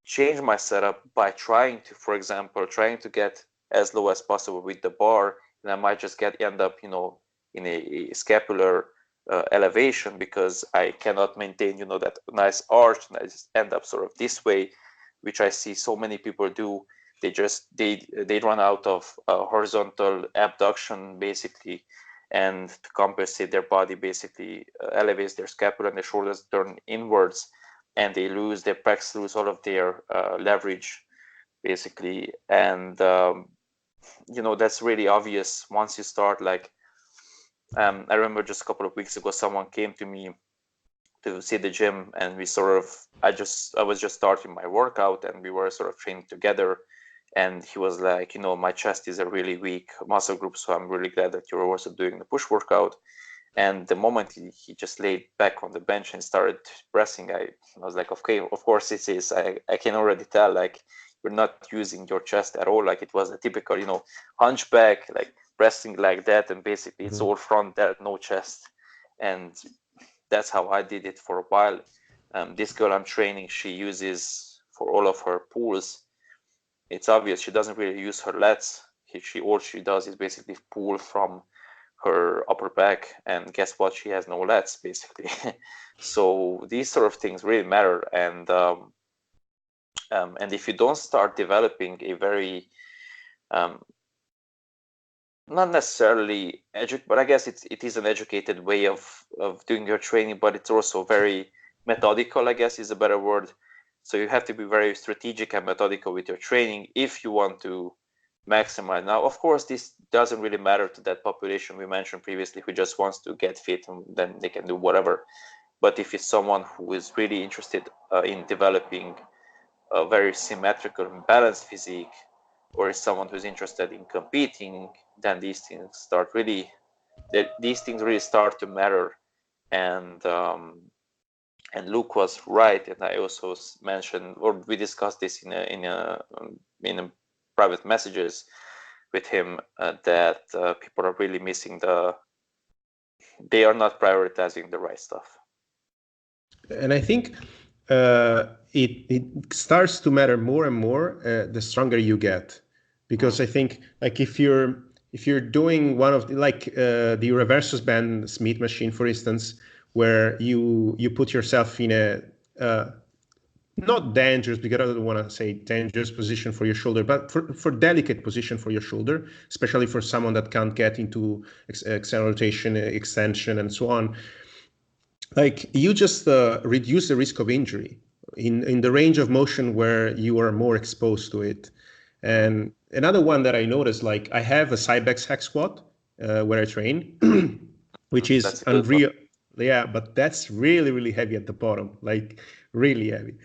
change my setup by trying to get as low as possible with the bar, and I might just end up in a scapular elevation because I cannot maintain that nice arch, and I just end up sort of this way, which I see so many people do. They run out of horizontal abduction basically, and to compensate, their body basically elevates their scapula and their shoulders turn inwards, and their pecs lose all of their leverage basically. And that's really obvious once you start. Like I remember just a couple of weeks ago, someone came to me to see the gym, and I was just starting my workout, and we were sort of training together, and he was like, my chest is a really weak muscle group, so I'm really glad that you're also doing the push workout. And the moment he just laid back on the bench and started pressing, I was like, okay, of course it is. I can already tell, like, you're not using your chest at all. Like, it was a typical, hunchback, like pressing like that, and basically it's all front there, no chest. And that's how I did it for a while. This girl I'm training, she uses for all of her pulls. It's obvious she doesn't really use her lats. All she does is basically pull from her upper back, and guess what? She has no lats basically. So these sort of things really matter, and if you don't start developing a very not necessarily but I guess it is an educated way of doing your training, but it's also very methodical, I guess is a better word. So you have to be very strategic and methodical with your training if you want to maximize. Now, of course, this doesn't really matter to that population we mentioned previously who just wants to get fit and then they can do whatever. But if it's someone who is really interested in developing a very symmetrical and balanced physique, or is someone who's interested in competing, then these things really start to matter. And Luke was right, and I also mentioned, or we discussed this in a private messages with him, that people are really missing they are not prioritizing the right stuff. And I think it starts to matter more and more the stronger you get, because I think like if you're doing one of the reverse band Smith machine, for instance, where you put yourself in a not dangerous, because I don't want to say dangerous position for your shoulder, but for delicate position for your shoulder, especially for someone that can't get into external rotation, extension, and so on. Like you just reduce the risk of injury in the range of motion where you are more exposed to it. And another one that I noticed, like I have a Cybex hack squat where I train, which is unreal. Yeah, but that's really, really heavy at the bottom, like really heavy.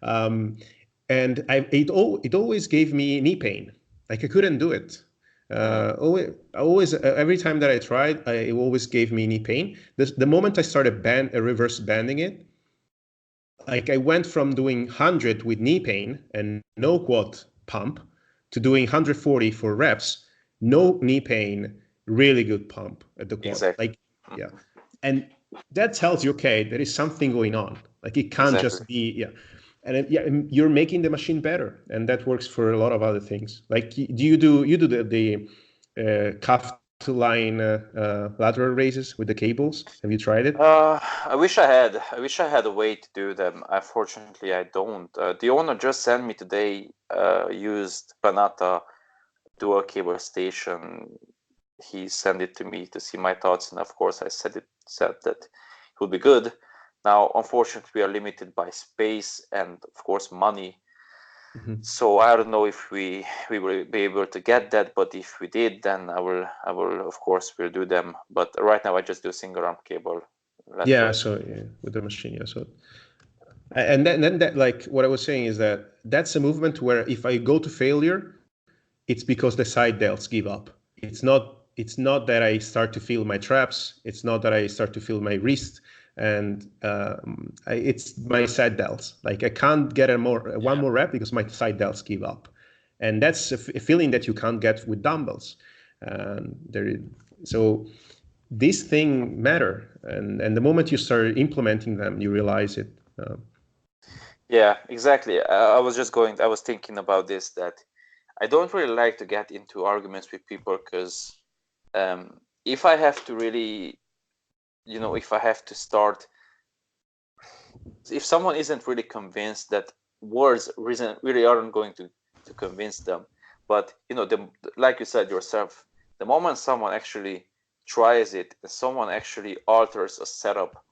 And it always gave me knee pain. Like I couldn't do it. Always, every time that I tried, it always gave me knee pain. The moment I started reverse banding it, like I went from doing 100 with knee pain and no quad pump to doing 140 for reps, no knee pain, really good pump at the quad. Exactly. Like, yeah. And that tells you, okay, there is something going on. Like it can't just be, yeah. And you're making the machine better, and that works for a lot of other things. Like, do you do the cuff to line lateral raises with the cables? Have you tried it? I wish I had a way to do them. Unfortunately, I don't. The owner just sent me today. Used Panata dual cable station. He sent it to me to see my thoughts, and of course, I said that it would be good. Now, unfortunately, we are limited by space and, of course, money. So I don't know if we will be able to get that, but if we did, then I will of course will do them. But right now I just do single arm cable. Yeah, so yeah, with the machine, yeah. So and then that, like what I was saying is that's a movement where if I go to failure, it's because the side delts give up. It's not that I start to feel my traps. It's not that I start to feel my wrist, and it's my side delts. Like I can't get one more rep because my side delts give up, and that's a feeling that you can't get with dumbbells. So this thing matter, and the moment you start implementing them, you realize it. Yeah, exactly. I was thinking about this, that I don't really like to get into arguments with people, because if I have to really, if I have to start, if someone isn't really convinced, that words really aren't going to convince them. But like you said yourself, the moment someone actually tries it, and someone actually alters a setup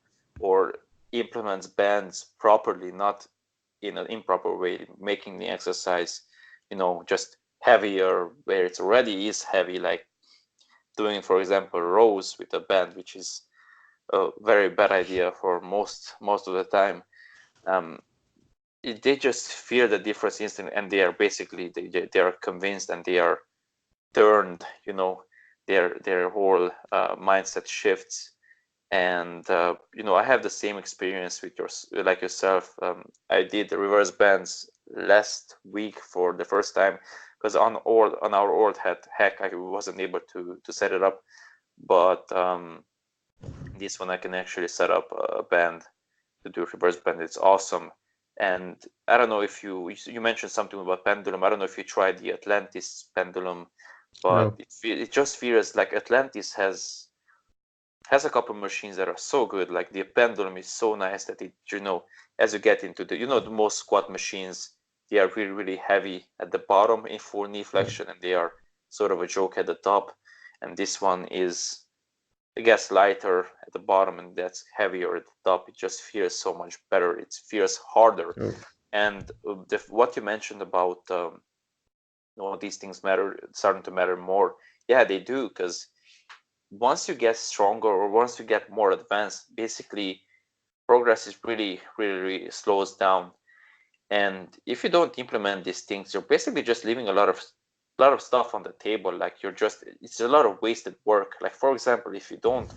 or implements bands properly, not in an improper way, making the exercise just heavier where it already is heavy, like doing, for example, rows with a band, which is a very bad idea for most of the time. They just feel the difference instantly, and they are basically they are convinced, and they are turned. Their whole mindset shifts. And I have the same experience with yourself. I did the reverse bands last week for the first time, because on our old hack I wasn't able to set it up, but this one I can actually set up a band to do reverse band. It's awesome. And I don't know if you mentioned something about pendulum. I don't know if you tried the Atlantis pendulum, but no. It just feels like Atlantis has a couple of machines that are so good. Like the pendulum is so nice that it, as you get into the most squat machines, they are really, really heavy at the bottom in full knee flexion, and they are sort of a joke at the top. And this one is, I guess, lighter at the bottom, and that's heavier at the top. It just feels so much better. It feels harder. And what you mentioned about these things starting to matter more. Yeah, they do, because once you get stronger, or once you get more advanced, basically progress is really, really, really slows down. And if you don't implement these things, you're basically just leaving a lot of stuff on the table. Like it's a lot of wasted work. Like, for example, if you don't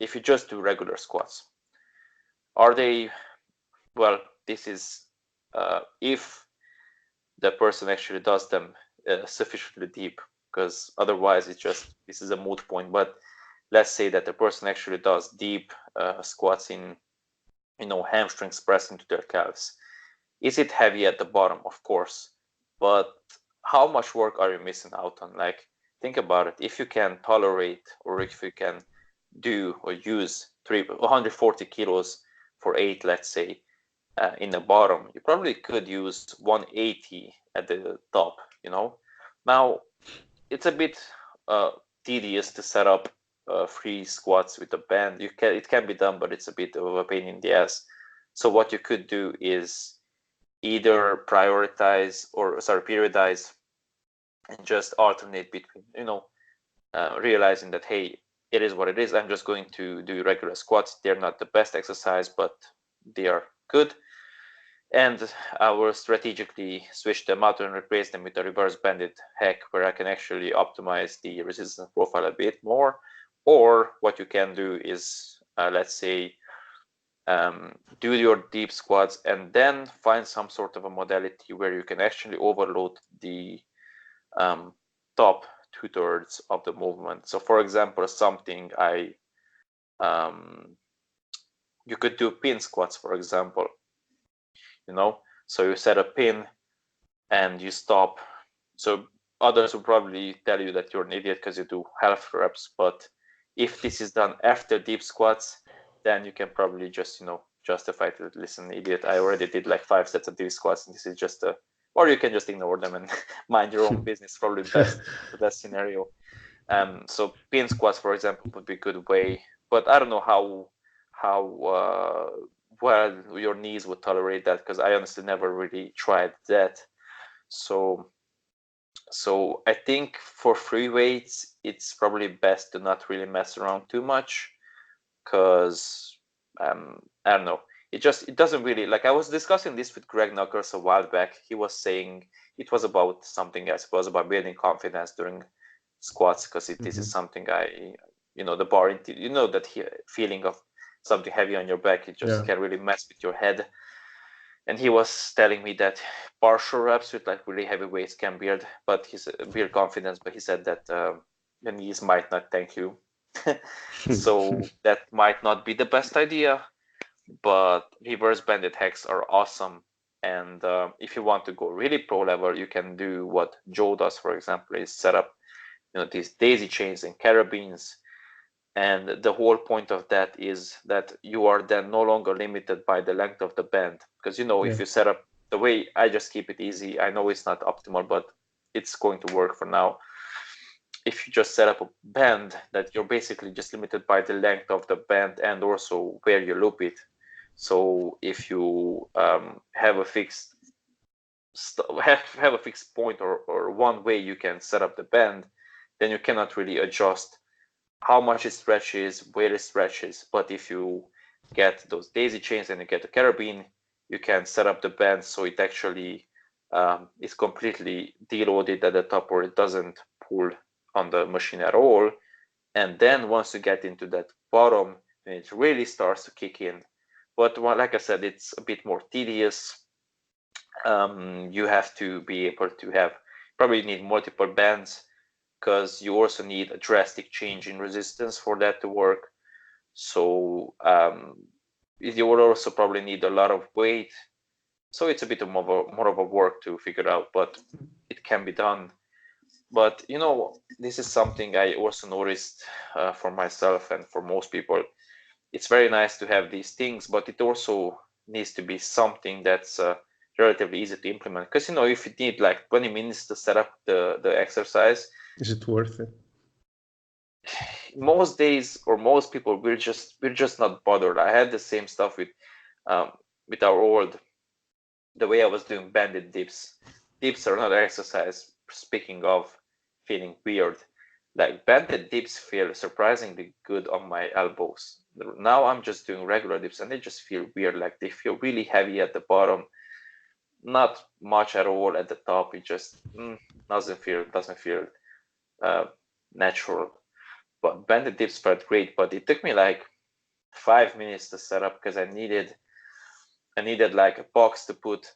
if you just do regular squats, are they, well, this is if the person actually does them sufficiently deep, because otherwise this is a moot point. But let's say that the person actually does deep squats in hamstrings pressed into their calves. Is it heavy at the bottom? Of course. but how much work are you missing out on? Like, think about it. If you can tolerate, or if you can do or use 140 kilos for 8, let's say, in the bottom, you probably could use 180 at the top, you know. Now, it's a bit tedious to set up free squats with a band. It can be done, but it's a bit of a pain in the ass. So what you could do is either periodize and just alternate between, realizing that, hey, it is what it is. I'm just going to do regular squats. They're not the best exercise, but they are good. And I will strategically switch them out and replace them with a reverse banded hack, where I can actually optimize the resistance profile a bit more. Or what you can do is, let's say, do your deep squats and then find some sort of a modality where you can actually overload the top 2/3 of the movement. So for example, something you could do pin squats, for example, so you set a pin and you stop. So others will probably tell you that you're an idiot because you do half reps, but if this is done after deep squats, then you can probably just justify to, listen, idiot, I already did like 5 sets of deep squats, and this is just or you can just ignore them and mind your own business. Probably the best scenario. So pin squats, for example, would be a good way, but I don't know how well your knees would tolerate that, because I honestly never really tried that. So I think for free weights, it's probably best to not really mess around too much, because I don't know, it doesn't really, like, I was discussing this with Greg Nuckols a while back. He was saying it was about something else. It was about building confidence during squats, because this is something the bar, that feeling of something heavy on your back, it just can really mess with your head. And he was telling me that partial reps with like really heavy weights can build confidence, but he said that the knees might not thank you. So that might not be the best idea, but reverse banded hacks are awesome. And if you want to go really pro level, you can do what Joe does, for example, is set up these daisy chains and carabines. And the whole point of that is that you are then no longer limited by the length of the band, because if you set up the way I just keep it easy, I know it's not optimal, but it's going to work for now. If you just set up a band, that you're basically just limited by the length of the band and also where you loop it. So if you have a fixed point or one way you can set up the band, then you cannot really adjust how much it stretches, where it stretches. But if you get those daisy chains and you get a carabine, you can set up the band so it actually is completely deloaded at the top, or it doesn't pull on the machine at all. And then once you get into that bottom, then it really starts to kick in. But like I said, it's a bit more tedious. You have to be able to probably need multiple bands, because you also need a drastic change in resistance for that to work. So you will also probably need a lot of weight. So it's a bit more of a work to figure out, but it can be done. But this is something I also noticed for myself and for most people. It's very nice to have these things, but it also needs to be something that's relatively easy to implement. Because if you need like 20 minutes to set up the exercise, is it worth it? Most days, or most people, we're just not bothered. I had the same stuff with the way I was doing banded dips. Dips are not exercise. Speaking of feeling weird, like banded dips feel surprisingly good on my elbows. Now I'm just doing regular dips and they just feel weird. Like they feel really heavy at the bottom, not much at all at the top. It just doesn't feel natural. But banded dips felt great, but it took me like 5 minutes to set up, because I needed like a box to put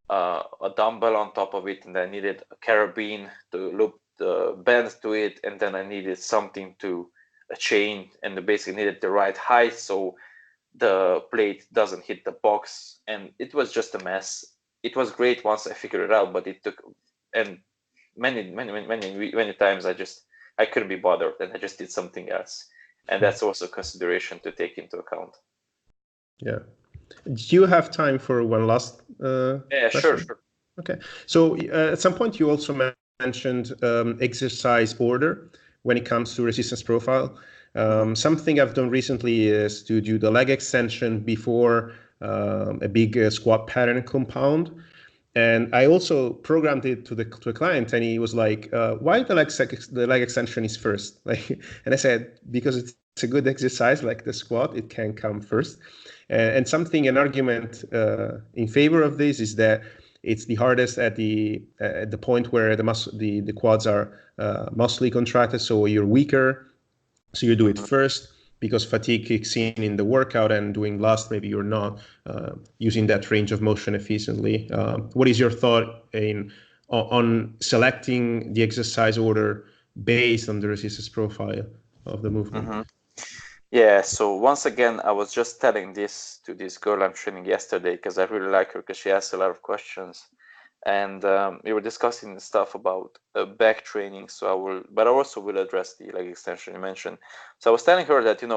a dumbbell on top of it, and I needed a carabine to loop the band to it, and then I needed something a chain, and basically needed the right height so the plate doesn't hit the box, and it was just a mess. it was great once I figured it out, but it took, and many times I couldn't be bothered and I just did something else. And that's also a consideration to take into account. Yeah. Do you have time for one last Yeah, question? sure. Okay. So at some point you also mentioned exercise order when it comes to resistance profile. Something I've done recently is to do the leg extension before a big squat pattern compound. And I also programmed it to a client, and he was like, "Why the leg extension is first?" Like, and I said, "Because it's a good exercise, like the squat, it can come first." And an argument in favor of this is that it's the hardest at the point where the quads are muscly contracted, so you're weaker. So you do it first because fatigue kicks in the workout, and doing last, maybe you're not using that range of motion efficiently. What is your thought on selecting the exercise order based on the resistance profile of the movement? Yeah, so once again, I was just telling this to this girl I'm training yesterday because I really like her because she asks a lot of questions. And we were discussing stuff about back training. But I also will address the leg extension you mentioned. So I was telling her that, in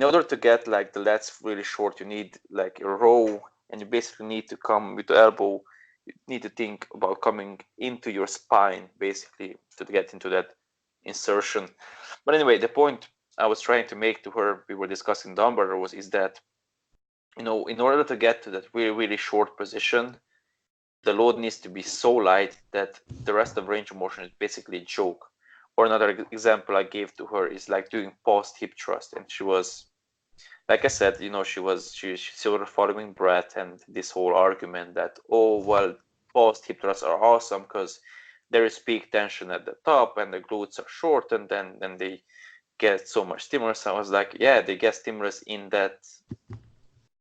order to get like the lats really short, you need like a row, and you basically need to come with the elbow. You need to think about coming into your spine, basically, to get into that insertion. But anyway, the point I was trying to make to her, we were discussing dumbbell is that, in order to get to that really, really short position, the load needs to be so light that the rest of range of motion is basically a joke. Or another example I gave to her is like doing post hip thrust, and she was, like I said, she's sort of following Brett and this whole argument that, oh well, post hip thrusts are awesome because there is peak tension at the top and the glutes are short, and then they get so much stimulus. I was like, yeah, they get stimulus in that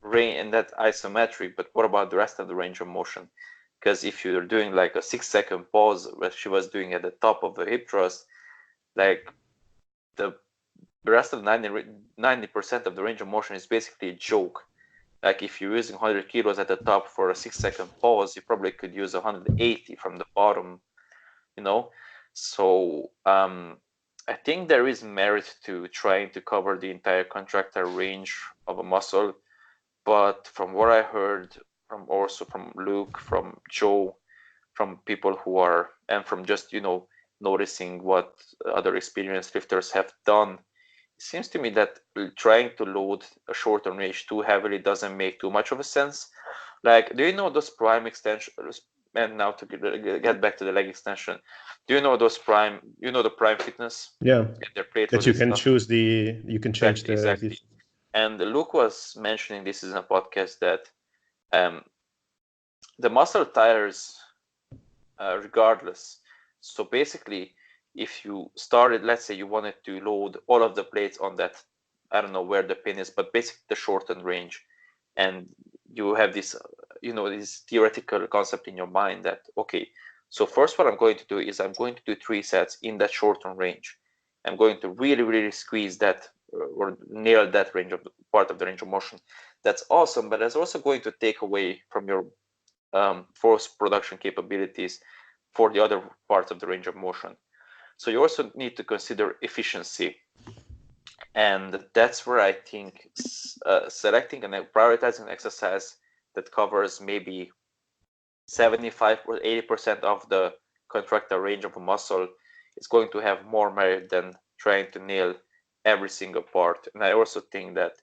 range, in that isometry, but what about the rest of the range of motion? Because if you're doing like a 6-second pause, where she was doing at the top of the hip thrust, like the rest of 90% of the range of motion is basically a joke. Like if you're using 100 kilos at the top for a 6-second pause, you probably could use 180 from the bottom, So I think there is merit to trying to cover the entire contractile range of a muscle. But from what I heard from Luke, from Joe, from people and from just, noticing what other experienced lifters have done, it seems to me that trying to load a shorter range too heavily doesn't make too much of a sense. Like, do you know those prime extensions? And now to get back to the leg extension, do you know the Prime Fitness? Yeah, Their plate that loaded stuff. you can change Exactly. And Luke was mentioning this in a podcast that the muscle tires regardless. So basically, if you started, let's say you wanted to load all of the plates on that, I don't know where the pin is, but basically the shortened range, and you have this, this theoretical concept in your mind that, okay, so first what I'm going to do is I'm going to do 3 sets in that shortened range. I'm going to really, really squeeze that or nail that part of the range of motion. That's awesome, but that's also going to take away from your force production capabilities for the other parts of the range of motion. So you also need to consider efficiency. And that's where I think selecting and prioritizing an exercise that covers maybe 75 or 80% of the contractile range of a muscle is going to have more merit than trying to nail every single part. And I also think that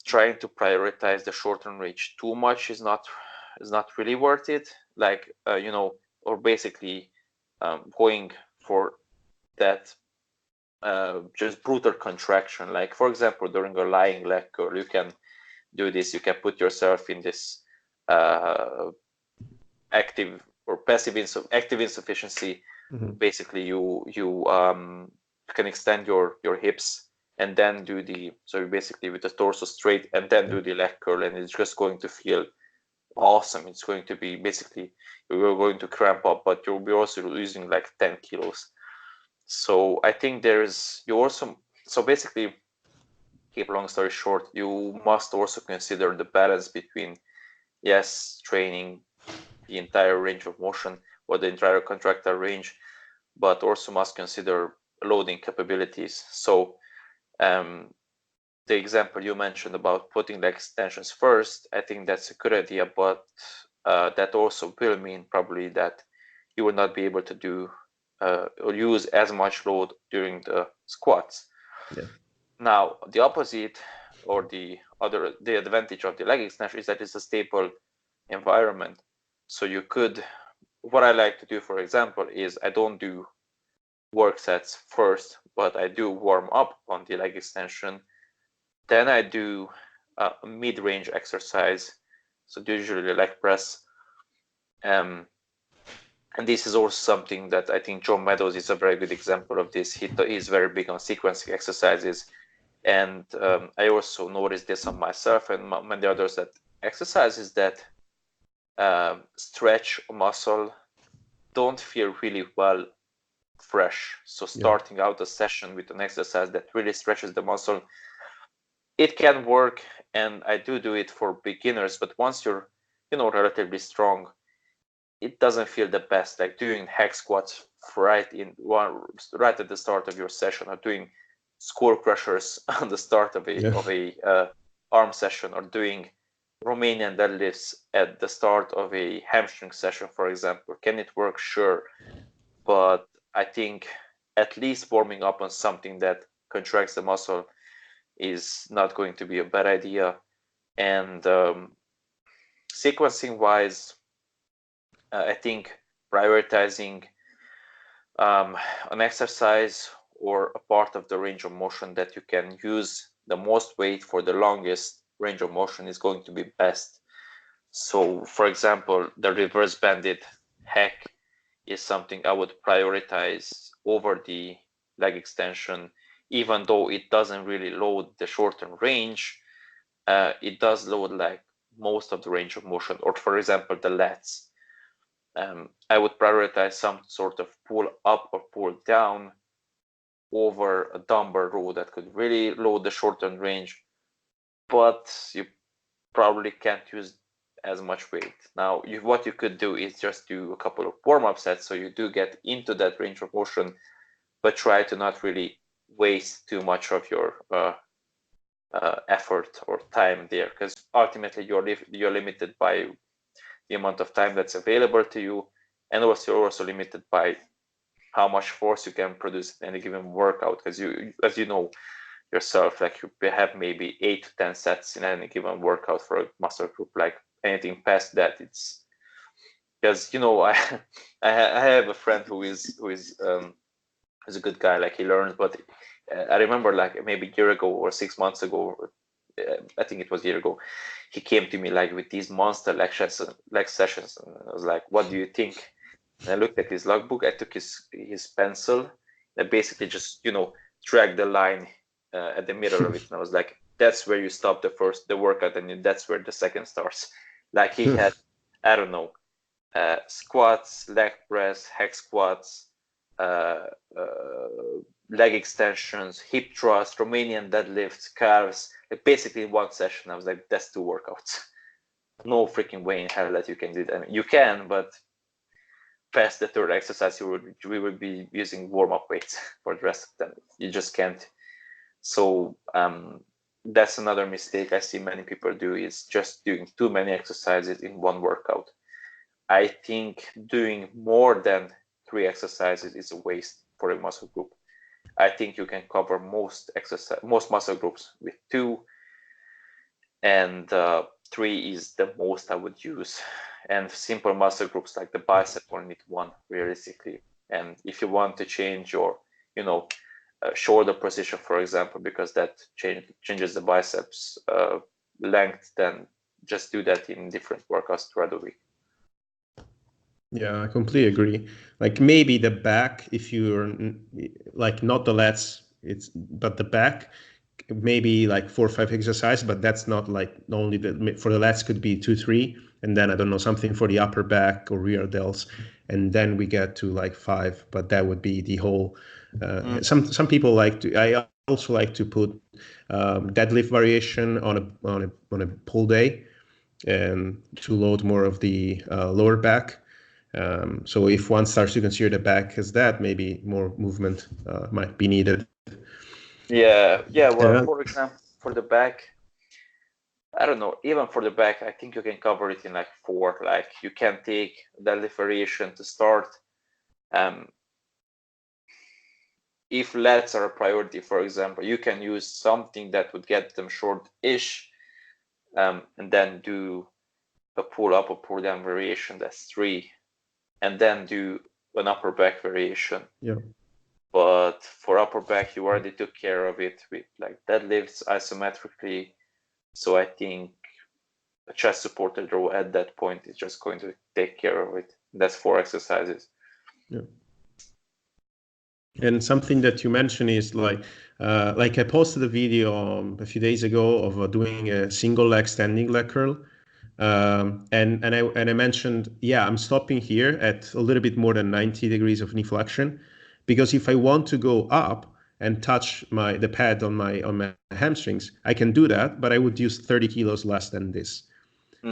trying to prioritize the short-term range too much is not really worth it. Like or basically going for that just brutal contraction. Like for example, during a lying leg curl, you can do this. You can put yourself in this active or active insufficiency. Basically, you can extend your hips and then do basically with the torso straight and then do the leg curl, and it's just going to feel awesome. It's going to be basically you're going to cramp up, but you'll be also losing like 10 kilos. So I think basically, keep a long story short, you must also consider the balance between yes, training the entire range of motion or the entire contractile range, but also must consider loading capabilities. So the example you mentioned about putting leg extensions first, I think that's a good idea, but that also will mean probably that you will not be able to do or use as much load during the squats. Yeah. Now, the opposite or the advantage of the leg extension is that it's a stable environment. So you could, what I like to do, for example, is I don't do work sets first, but I do warm up on the leg extension. Then I do a mid-range exercise, so usually leg press. And this is also something that I think John Meadows is a very good example of this. He's very big on sequencing exercises. And I also noticed this on myself and many others, that exercises that stretch muscle don't feel really well fresh. So starting out a session with an exercise that really stretches the muscle, it can work, and I do it for beginners, but once you're relatively strong, it doesn't feel the best, like doing hack squats right at the start of your session, or doing skull crushers on the start of a arm session, or doing Romanian deadlifts at the start of a hamstring session, for example. Can it work? Sure. But I think at least warming up on something that contracts the muscle is not going to be a bad idea. And sequencing wise, I think prioritizing an exercise or a part of the range of motion that you can use the most weight for the longest range of motion is going to be best. So, for example, the reverse banded hack is something I would prioritize over the leg extension, even though it doesn't really load the short-term range. It does load like most of the range of motion, or for example, the lats. I would prioritize some sort of pull up or pull down over a dumbbell row that could really load the short-term range, but you probably can't use as much weight. Now, what you could do is just do a couple of warm-up sets, so you do get into that range of motion, but try to not really waste too much of your effort or time there, because ultimately you're limited by the amount of time that's available to you, and also you're also limited by how much force you can produce in any given workout, because as you know yourself, like you have maybe 8 to 10 sets in any given workout for a muscle group. Like anything past that, it's because I have a friend who is a good guy, like he learns, but I remember like maybe a year ago or 6 months ago, I think it was a year ago, he came to me like with these monster leg sessions, and I was like, what do you think? And I looked at his logbook, I took his pencil, and basically just dragged the line at the middle of it, and I was like, that's where you stop the workout, and that's where the second starts. Like he had, I don't know, squats, leg press, hack squats, leg extensions, hip thrust, Romanian deadlifts, calves, like basically in one session. I was like, that's 2 workouts. No freaking way in hell that you can do that. I mean, you can, but past the third exercise, we will be using warm-up weights for the rest of them. You just can't. So that's another mistake I see many people do, is just doing too many exercises in one workout. I think doing more than 3 exercises is a waste for a muscle group. I think you can cover most muscle groups with 2, and 3 is the most I would use. And simple muscle groups like the bicep only need 1 realistically. And if you want to change your, shoulder position, for example, because that changes the biceps length, then just do that in different workouts throughout the week. Yeah, I completely agree. Like maybe the back, if you're like not the lats, but the back, maybe like 4 or 5 exercises, but that's not like only for the lats could be 2, 3, and then I don't know, something for the upper back or rear delts, and then we get to like 5, but that would be the whole. Some people I also like to put deadlift variation on a pull day. and to load more of the lower back. So if one starts to consider the back as that, maybe more movement might be needed. Yeah. Well, for example, for the back, I don't know, even for the back, I think you can cover it in like 4. Like you can take deadlift variation to start. If lats are a priority, for example, you can use something that would get them short-ish, and then do a pull-up or pull-down variation, that's 3, and then do an upper back variation. Yeah. But for upper back, you already took care of it with like deadlifts isometrically. So I think a chest supported row at that point is just going to take care of it. That's 4 exercises. Yeah. And something that you mentioned is like I posted a video a few days ago of doing a single leg standing leg curl. And I mentioned, yeah, I'm stopping here at a little bit more than 90 degrees of knee flexion, because if I want to go up and touch the pad on my hamstrings, I can do that, but I would use 30 kilos less than this.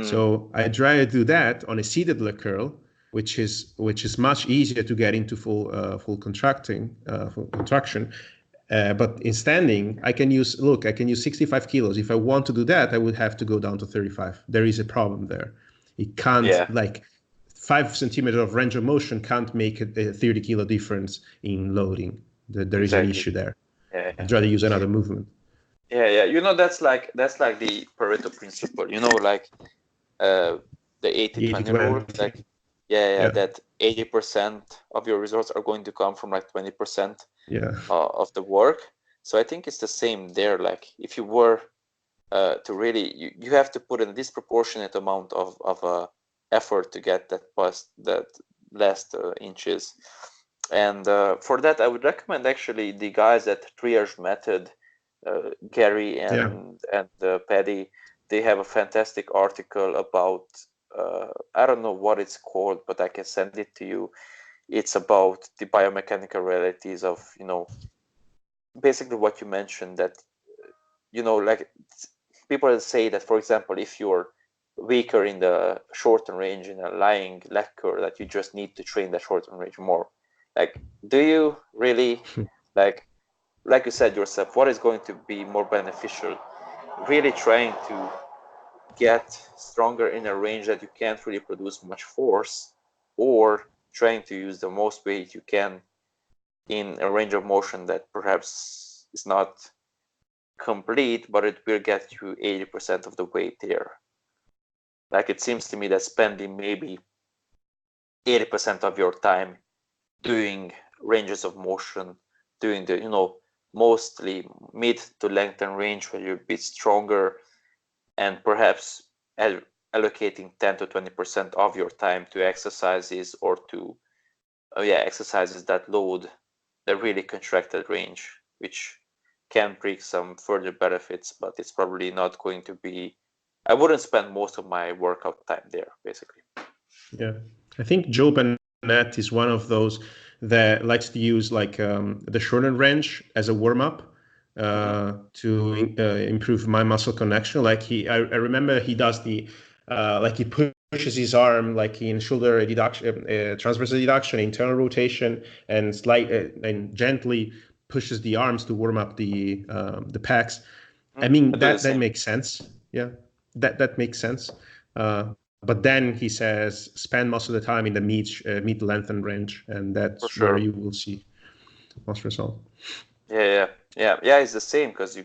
So I try to do that on a seated leg curl, which is much easier to get into full contraction. But in standing, I can use 65 kilos. If I want to do that, I would have to go down to 35. There is a problem there. It can't, like 5 centimeters of range of motion can't make a 30 kilo difference in loading. There is an issue there. I'd rather use another movement. Yeah. You know, that's like the Pareto principle. You know, like the 80-20 rule. Like, that 80% of your results are going to come from like 20% of the work. So I think it's the same there. Like if you were to really, you have to put in a disproportionate amount of effort to get that last inches. And for that, I would recommend actually the guys at Triage Method, Gary and Paddy. They have a fantastic article about, I don't know what it's called, but I can send it to you. It's about the biomechanical realities of, basically what you mentioned, that, like people say that, for example, if you're weaker in the shorten range in a lying leg curl, that you just need to train the shorten range more. Like, do you really, like you said yourself, what is going to be more beneficial? Really trying to get stronger in a range that you can't really produce much force, or trying to use the most weight you can in a range of motion that perhaps is not complete, but it will get you 80% of the weight there. Like, it seems to me that spending maybe 80% of your time doing ranges of motion, doing the, mostly mid to lengthen range where you're a bit stronger, and perhaps allocating 10 to 20% of your time to exercises, or to exercises that load the really contracted range, which can bring some further benefits, but it's probably not going to be, I wouldn't spend most of my workout time there, basically. Yeah, I think Joe Burnett is one of those that likes to use like the shortened range as a warm-up to improve my muscle connection. Like I remember he does the like he pushes his arm like in shoulder deduction, transversal deduction, internal rotation, and and gently pushes the arms to warm up the pecs. I mean that makes sense. Yeah, that makes sense. But then he says spend most of the time in the mid lengthen range, and that's where you will see most result. Yeah. It's the same, because you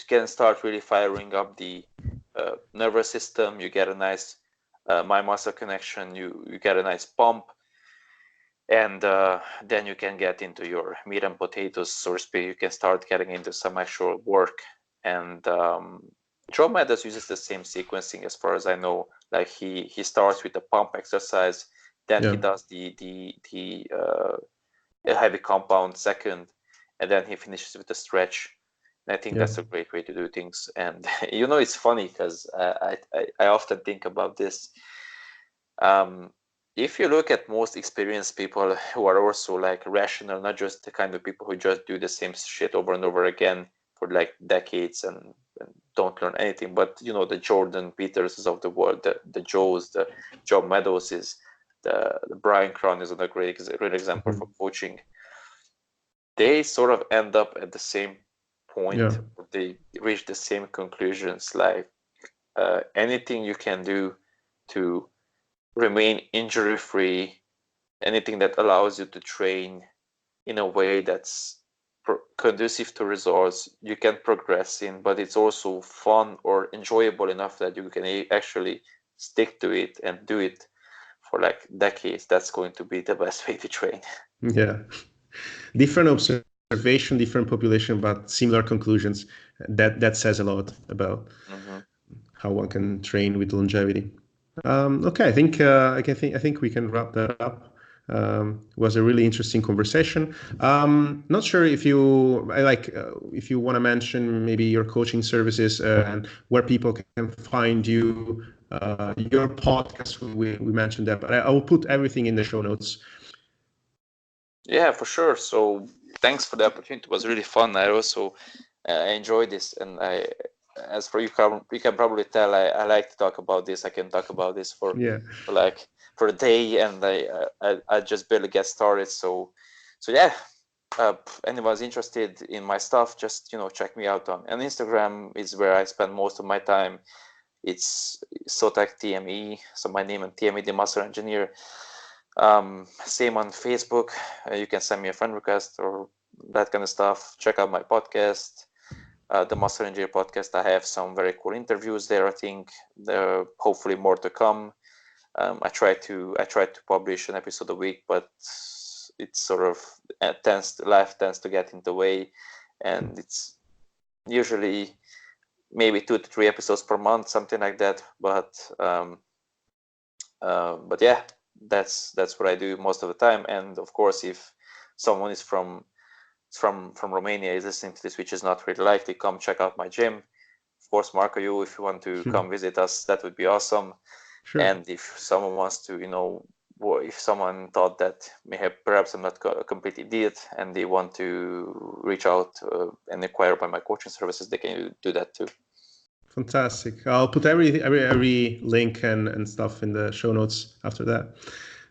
can start really firing up the nervous system. You get a nice mind muscle connection. You get a nice pump, and then you can get into your meat and potatoes, so to speak. You can start getting into some actual work. And Joe Meadows uses the same sequencing, as far as I know. Like he starts with the pump exercise, then he does the heavy compound second, and then he finishes with the stretch. And I think that's a great way to do things. And it's funny, because I often think about this. If you look at most experienced people who are also like rational, not just the kind of people who just do the same shit over and over again for like decades and don't learn anything. But the Jordan Peterses of the world, the Joes, the Joe Meadowses, the Brian Cron is another great example for coaching. They sort of end up at the same point. Yeah. They reach the same conclusions, like anything you can do to remain injury-free, anything that allows you to train in a way that's conducive to results, you can progress in, but it's also fun or enjoyable enough that you can actually stick to it and do it for like decades. That's going to be the best way to train. Yeah. Different observation, different population, but similar conclusions. That says a lot about how one can train with longevity. Okay, I think we can wrap that up. It was a really interesting conversation. Not sure if you want to mention maybe your coaching services and where people can find you, your podcast. We mentioned that, but I will put everything in the show notes. Yeah, for sure. So thanks for the opportunity. It was really fun. I also enjoyed this, and as for you can probably tell, I like to talk about this. I can talk about this for a day, and I just barely get started. So yeah, anyone's interested in my stuff, just check me out on Instagram. Is where I spend most of my time. It's Szoták TME, so my name and TME, the Master Engineer. Same on Facebook. You can send me a friend request or that kind of stuff. Check out my podcast, the Master Engineer podcast. I have some very cool interviews there. I think there hopefully more to come. I try to publish an episode a week, but it's sort of life tends to get in the way, and it's usually maybe 2 to 3 episodes per month, something like that. But yeah, that's what I do most of the time. And of course, if someone is from Romania is listening to this, which is not really likely, come check out my gym. Of course, Marco, if you want to come visit us, that would be awesome. Sure. And if someone wants to, if someone thought that perhaps I'm not a complete idiot and they want to reach out and inquire about my coaching services, they can do that too. Fantastic. I'll put every link and stuff in the show notes after that.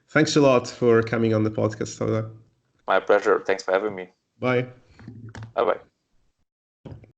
Thanks a lot for coming on the podcast, Szoták. My pleasure. Thanks for having me. Bye. Bye-bye.